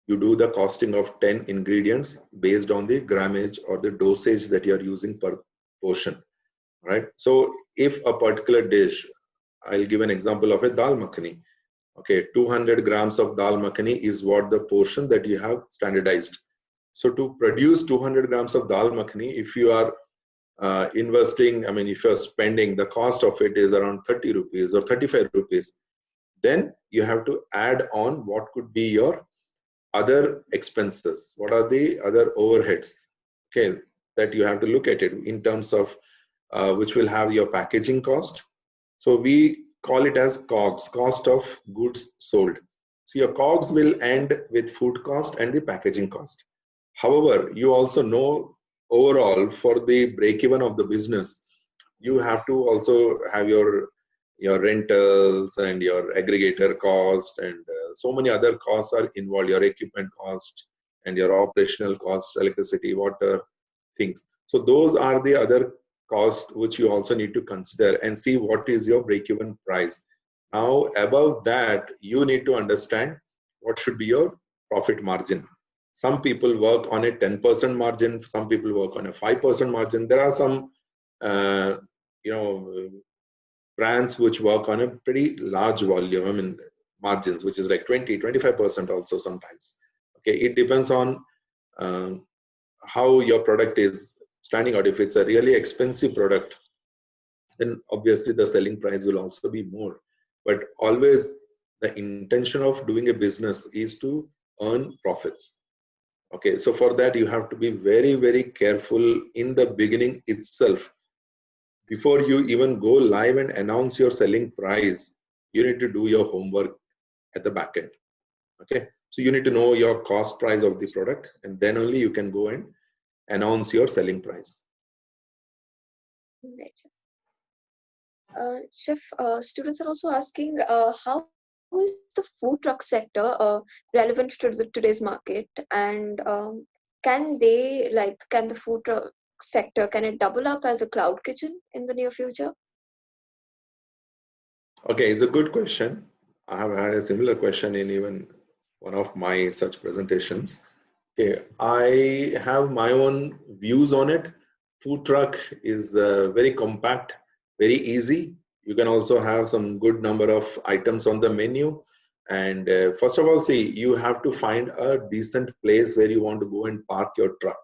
You do the costing of 10 ingredients based on the grammage or the dosage that you are using per portion. Right. So if a particular dish, I'll give an example of a dal makhani. Okay, 200 grams of dal makhani is what the portion that you have standardized. So to produce 200 grams of dal makhani, if you are investing, if you're spending, the cost of it is around 30 rupees or 35 rupees, then you have to add on what could be your other expenses. What are the other overheads? Okay, that you have to look at it in terms of which will have your packaging cost. So we call it as COGS, cost of goods sold. So your COGS will end with food cost and the packaging cost. However, you also know overall for the break even of the business, you have to also have your rentals and your aggregator cost, and so many other costs are involved, your equipment cost and your operational costs, electricity, water, things. So those are the other costs which you also need to consider and see what is your break-even price. Now, above that, you need to understand what should be your profit margin. Some people work on a 10% margin, some people work on a 5% margin. There are some brands which work on a pretty large volume, margins, which is like 20-25% also sometimes. Okay, it depends on how your product is standing out. If it's a really expensive product, then obviously the selling price will also be more. But always The intention of doing a business is to earn profits. Okay, so for that you have to be very, very careful in the beginning itself. Before you even go live and announce your selling price, you need to do your homework at the back end. Okay, so you need to know your cost price of the product, and then only you can go and announce your selling price. Right. Chef, students are also asking how is the food truck sector relevant to today's market, and can the food truck sector, can it double up as a cloud kitchen in the near future? Okay, it's a good question. I have had a similar question in even one of my such presentations. Okay, I have my own views on it. Food truck is very compact, very easy. You can also have some good number of items on the menu. And first of all, see, you have to find a decent place where you want to go and park your truck.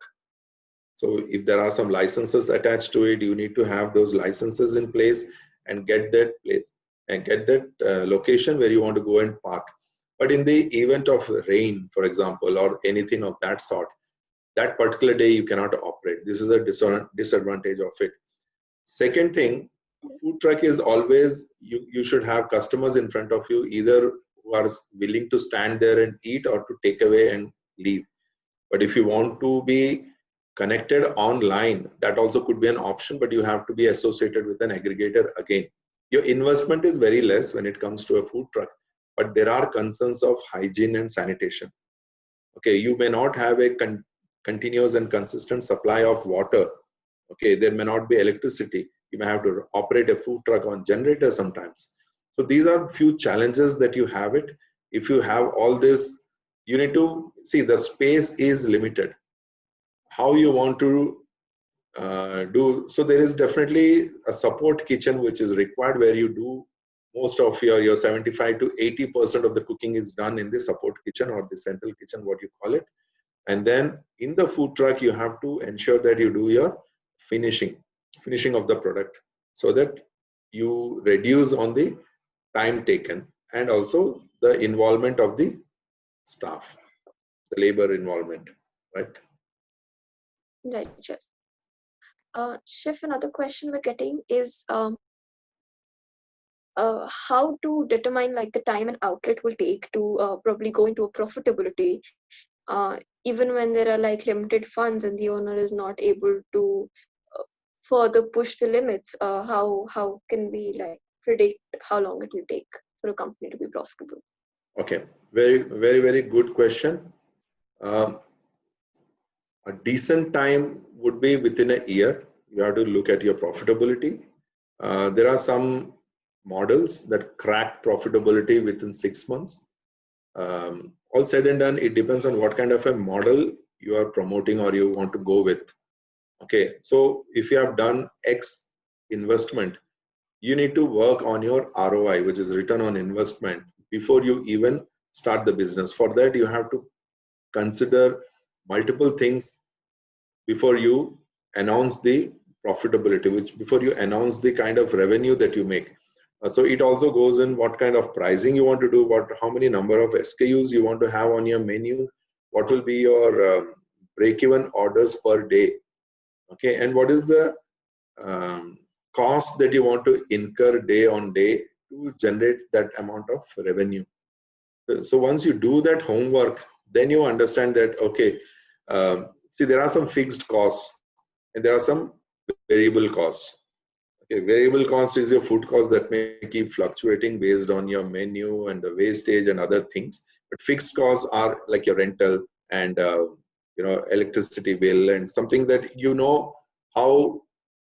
So if there are some licenses attached to it, you need to have those licenses in place and get that place and get that location where you want to go and park. But in the event of rain, for example, or anything of that sort, that particular day you cannot operate. This is a disadvantage of it. Second thing, food truck is always, you should have customers in front of you, either who are willing to stand there and eat or to take away and leave. But if you want to be connected online, that also could be an option, but you have to be associated with an aggregator again. Your investment is very less when it comes to a food truck, but there are concerns of hygiene and sanitation. Okay, you may not have a continuous and consistent supply of water. Okay, there may not be electricity. You may have to operate a food truck on generator sometimes. So these are few challenges that you have it. If you have all this, you need to see the space is limited. How you want to do, so there is definitely a support kitchen which is required, where you do most of your 75 to 80% of the cooking is done in the support kitchen or the central kitchen, what you call it. And then in the food truck, you have to ensure that you do your finishing of the product, so that you reduce on the time taken and also the involvement of the staff, the labor involvement, right? Right, Chef. Chef, another question we're getting is how to determine like the time an outlet will take to probably go into a profitability, even when there are like limited funds and the owner is not able to further push the limits. How can we like predict how long it will take for a company to be profitable? Okay, very, very, very good question. A decent time would be within a year. You have to look at your profitability. There are some models that crack profitability within 6 months. All said and done, it depends on what kind of a model you are promoting or you want to go with. Okay, so if you have done X investment, you need to work on your ROI, which is return on investment, before you even start the business. For that, you have to consider multiple things before you announce the profitability, before you announce the kind of revenue that you make. So it also goes in what kind of pricing you want to do, how many number of SKUs you want to have on your menu, what will be your break-even orders per day, okay, and what is the cost that you want to incur day on day to generate that amount of revenue. So once you do that homework, then you understand that, okay, see, there are some fixed costs and there are some variable costs. Okay, variable cost is your food cost that may keep fluctuating based on your menu and the wastage and other things. But fixed costs are like your rental and electricity bill, and something that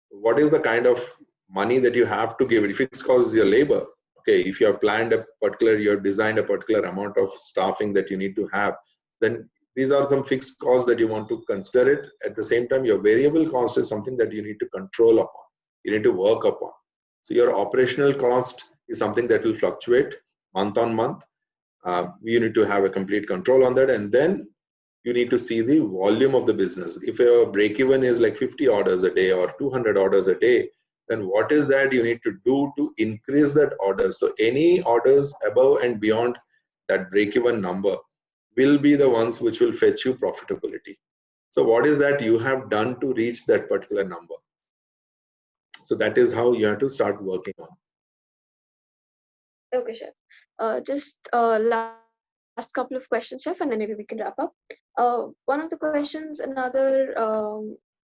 what is the kind of money that you have to give it. Fixed cost is your labor. Okay, if you have planned you have designed a particular amount of staffing that you need to have, then these are some fixed costs that you want to consider it. At the same time, your variable cost is something that you need to control upon. You need to work upon. So your operational cost is something that will fluctuate month on month. You need to have a complete control on that, and then you need to see the volume of the business. If your break even is like 50 orders a day or 200 orders a day, then what is that you need to do to increase that order? So any orders above and beyond that break-even number will be the ones which will fetch you profitability. So what is that you have done to reach that particular number? So that is how you have to start working on. Okay, Chef. Just last couple of questions, Chef, and then maybe we can wrap up. One of the questions, another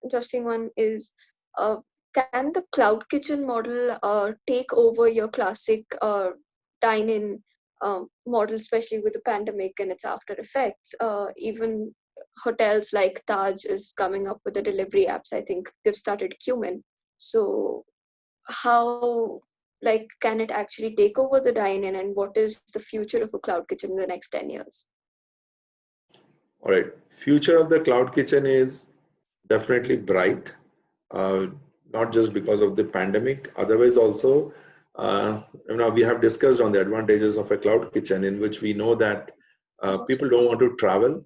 interesting one is, can the cloud kitchen model take over your classic dine-in model, especially with the pandemic and its after effects? Even hotels like Taj is coming up with the delivery apps. I think they've started Cumin. So how, like, can it actually take over the dine-in, and what is the future of a cloud kitchen in the next 10 years? All right, future of the cloud kitchen is definitely bright, not just because of the pandemic. Otherwise also, we have discussed on the advantages of a cloud kitchen, in which we know that people don't want to travel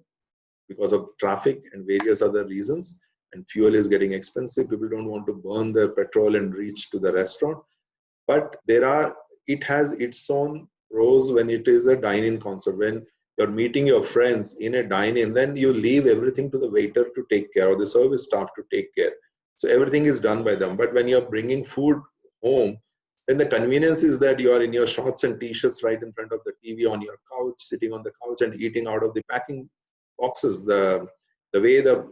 because of traffic and various other reasons, and fuel is getting expensive. People don't want to burn their petrol and reach to the restaurant. But it has its own pros when it is a dine-in concept. When you're meeting your friends in a dine-in, then you leave everything to the waiter to take care, or the service staff to take care. So everything is done by them. But when you're bringing food home, then the convenience is that you are in your shorts and t-shirts right in front of the TV on your couch, sitting on the couch and eating out of the packing boxes. The way the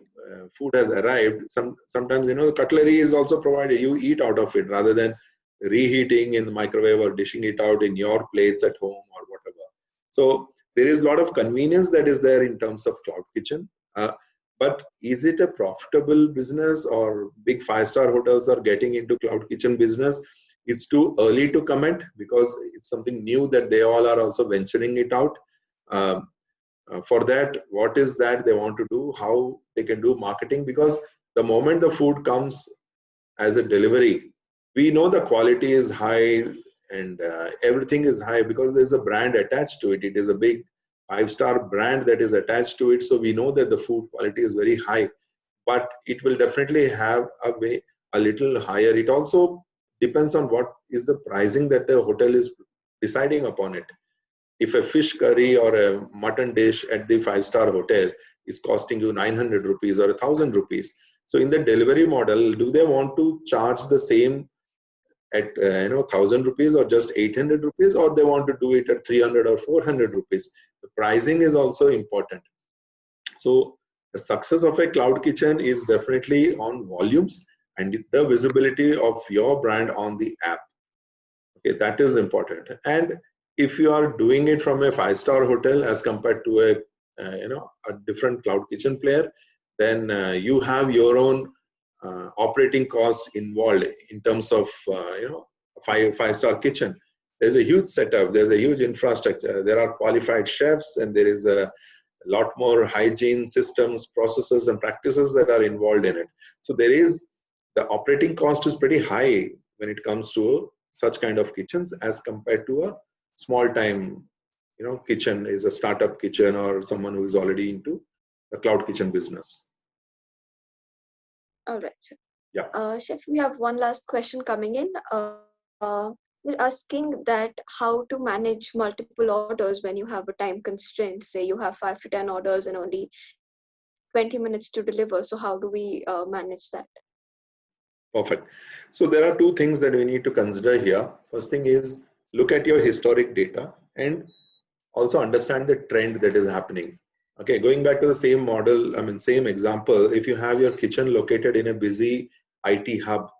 food has arrived, sometimes the cutlery is also provided. You eat out of it rather than reheating in the microwave or dishing it out in your plates at home or whatever. So there is a lot of convenience that is there in terms of cloud kitchen. But is it a profitable business, or big 5-star hotels are getting into cloud kitchen business? It's too early to comment, because it's something new that they all are also venturing it out. For that, what is that they want to do, how they can do marketing? Because the moment the food comes as a delivery, we know the quality is high and everything is high, because there's a brand attached to it. It is a big 5-star brand that is attached to it. So we know that the food quality is very high, but it will definitely have a little higher. It also depends on what is the pricing that the hotel is deciding upon it. If a fish curry or a mutton dish at the 5-star hotel is costing you 900 rupees or 1,000 rupees, so in the delivery model, do they want to charge the same at 1,000 rupees or just 800 rupees, or they want to do it at 300 or 400 rupees? The pricing is also important. So the success of a cloud kitchen is definitely on volumes and the visibility of your brand on the app. Okay, that is important. And if you are doing it from a 5-star hotel as compared to a different cloud kitchen player, then you have your own operating costs involved in terms of five-star kitchen. There's a huge setup, there's a huge infrastructure, there are qualified chefs, and there is a lot more hygiene systems, processes and practices that are involved in it. So the operating cost is pretty high when it comes to such kind of kitchens as compared to a small time kitchen, is a startup kitchen or someone who is already into the cloud kitchen business. All right, sir. Yeah. Chef, we have one last question coming in. We're asking that how to manage multiple orders when you have a time constraint. Say you have 5 to 10 orders and only 20 minutes to deliver. So how do we manage that? Perfect. So there are two things that we need to consider here. First thing is, look at your historic data and also understand the trend that is happening. Okay, going back to the same model, same example, if you have your kitchen located in a busy IT hub,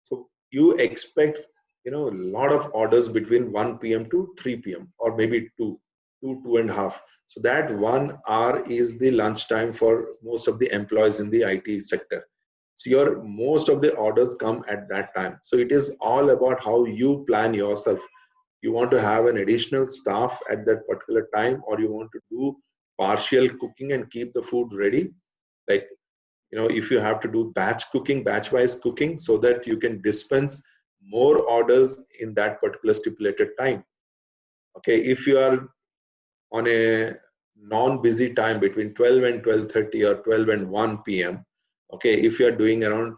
so you expect a lot of orders between 1 p.m. to 3 p.m. or maybe 2.5. So that 1 hour is the lunch time for most of the employees in the IT sector. So most of the orders come at that time. So it is all about how you plan yourself. You want to have an additional staff at that particular time, or you want to do partial cooking and keep the food ready. Like, if you have to do batch-wise cooking, so that you can dispense more orders in that particular stipulated time. Okay, if you are on a non-busy time between 12 and 12:30 or 12 and 1 p.m., okay, if you are doing around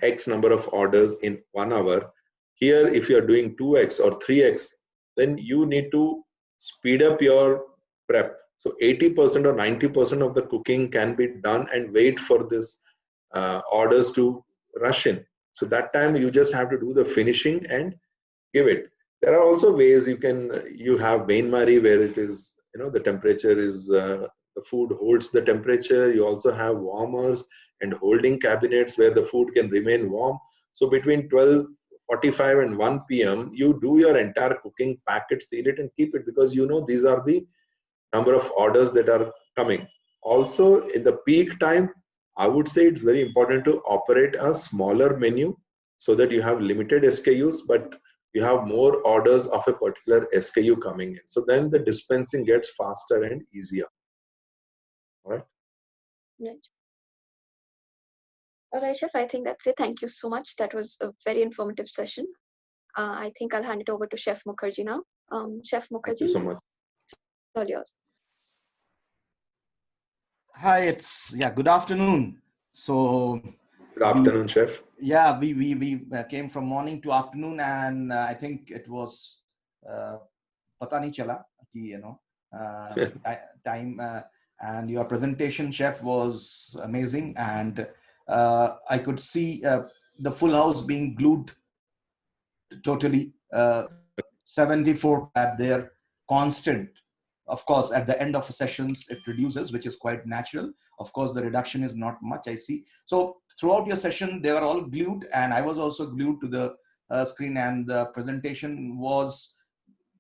X number of orders in 1 hour. Here, if you're doing 2X or 3X, then you need to speed up your prep. So 80% or 90% of the cooking can be done and wait for this orders to rush in. So that time you just have to do the finishing and give it. There are also ways you have bain-marie where it is, the temperature is, the food holds the temperature. You also have warmers and holding cabinets where the food can remain warm. So between 12:45 and 1 p.m., you do your entire cooking, pack it, seal it and keep it, because these are the number of orders that are coming. Also in the peak time, I would say it's very important to operate a smaller menu so that you have limited SKUs, but you have more orders of a particular SKU coming in. So then the dispensing gets faster and easier. All right. Right. All right, Chef, I think that's it. Thank you so much. That was a very informative session. I think I'll hand it over to Chef Mukherjee now. Chef Mukherjee, Thank you so much. It's all yours. Hi, good afternoon. So Good afternoon, Chef. Yeah, we came from morning to afternoon, and I think it was pata nahi chala ki, time, and your presentation, Chef, was amazing, and I could see the full house being glued totally, 74 at their constant. Of course, at the end of sessions, it reduces, which is quite natural. Of course, the reduction is not much, I see. So throughout your session, they were all glued, and I was also glued to the screen, and the presentation was,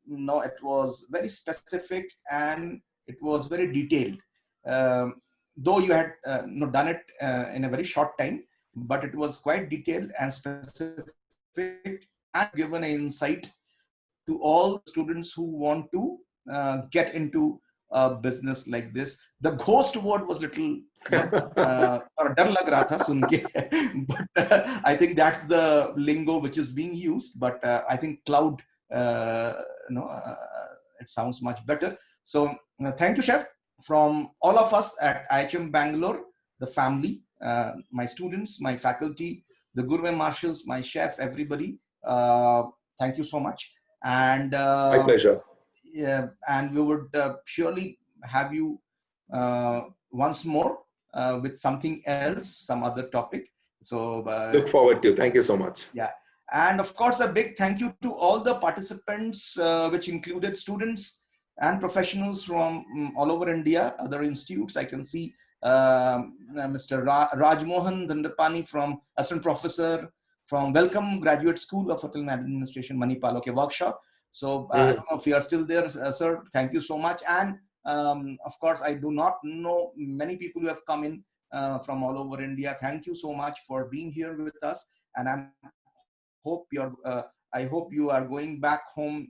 it was very specific and it was very detailed. Though you had done it in a very short time, but it was quite detailed and specific and given an insight to all students who want to get into a business like this. The ghost word was little or dar lag raha tha sun ke, but I think that's the lingo which is being used. But I think cloud, it sounds much better. So thank you, Chef, from all of us at IHM Bangalore, the family, my students, my faculty, the Gourmet Marshalls, my chef, everybody. Thank you so much. And my pleasure. Yeah, and we would surely have you once more with something else, some other topic. So look forward to. Thank you so much. Yeah, and of course a big thank you to all the participants, which included students and professionals from all over India, other institutes. I can see Mr. Rajmohan Dandapani, from assistant professor from Welcome Graduate School of Hotel and Administration, Manipal. Okay, workshop. So I don't know if you are still there, sir. Thank you so much. And of course, I do not know many people who have come in from all over India. Thank you so much for being here with us. And I hope you are going back home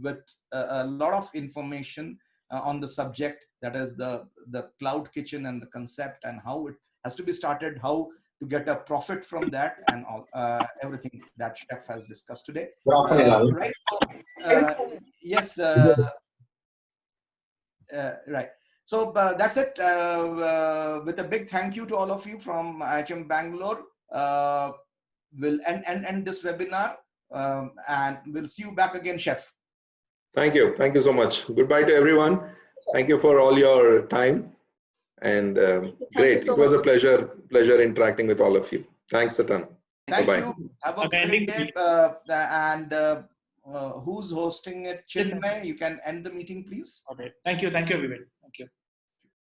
with a lot of information on the subject, that is the cloud kitchen and the concept and how it has to be started, how to get a profit from that, and all everything that Chef has discussed today. Right. Yes. Right. So that's it. With a big thank you to all of you from IHM Bangalore. We'll end this webinar, and we'll see you back again, Chef. Thank you. Thank you so much. Goodbye to everyone. Thank you for all your time. And great. It was a pleasure interacting with all of you. Thanks a ton. Thank Bye-bye. you. Have a great day. And who's hosting it? Chinmay, you can end the meeting, please. Okay. Thank you. Thank you, everyone. Thank you.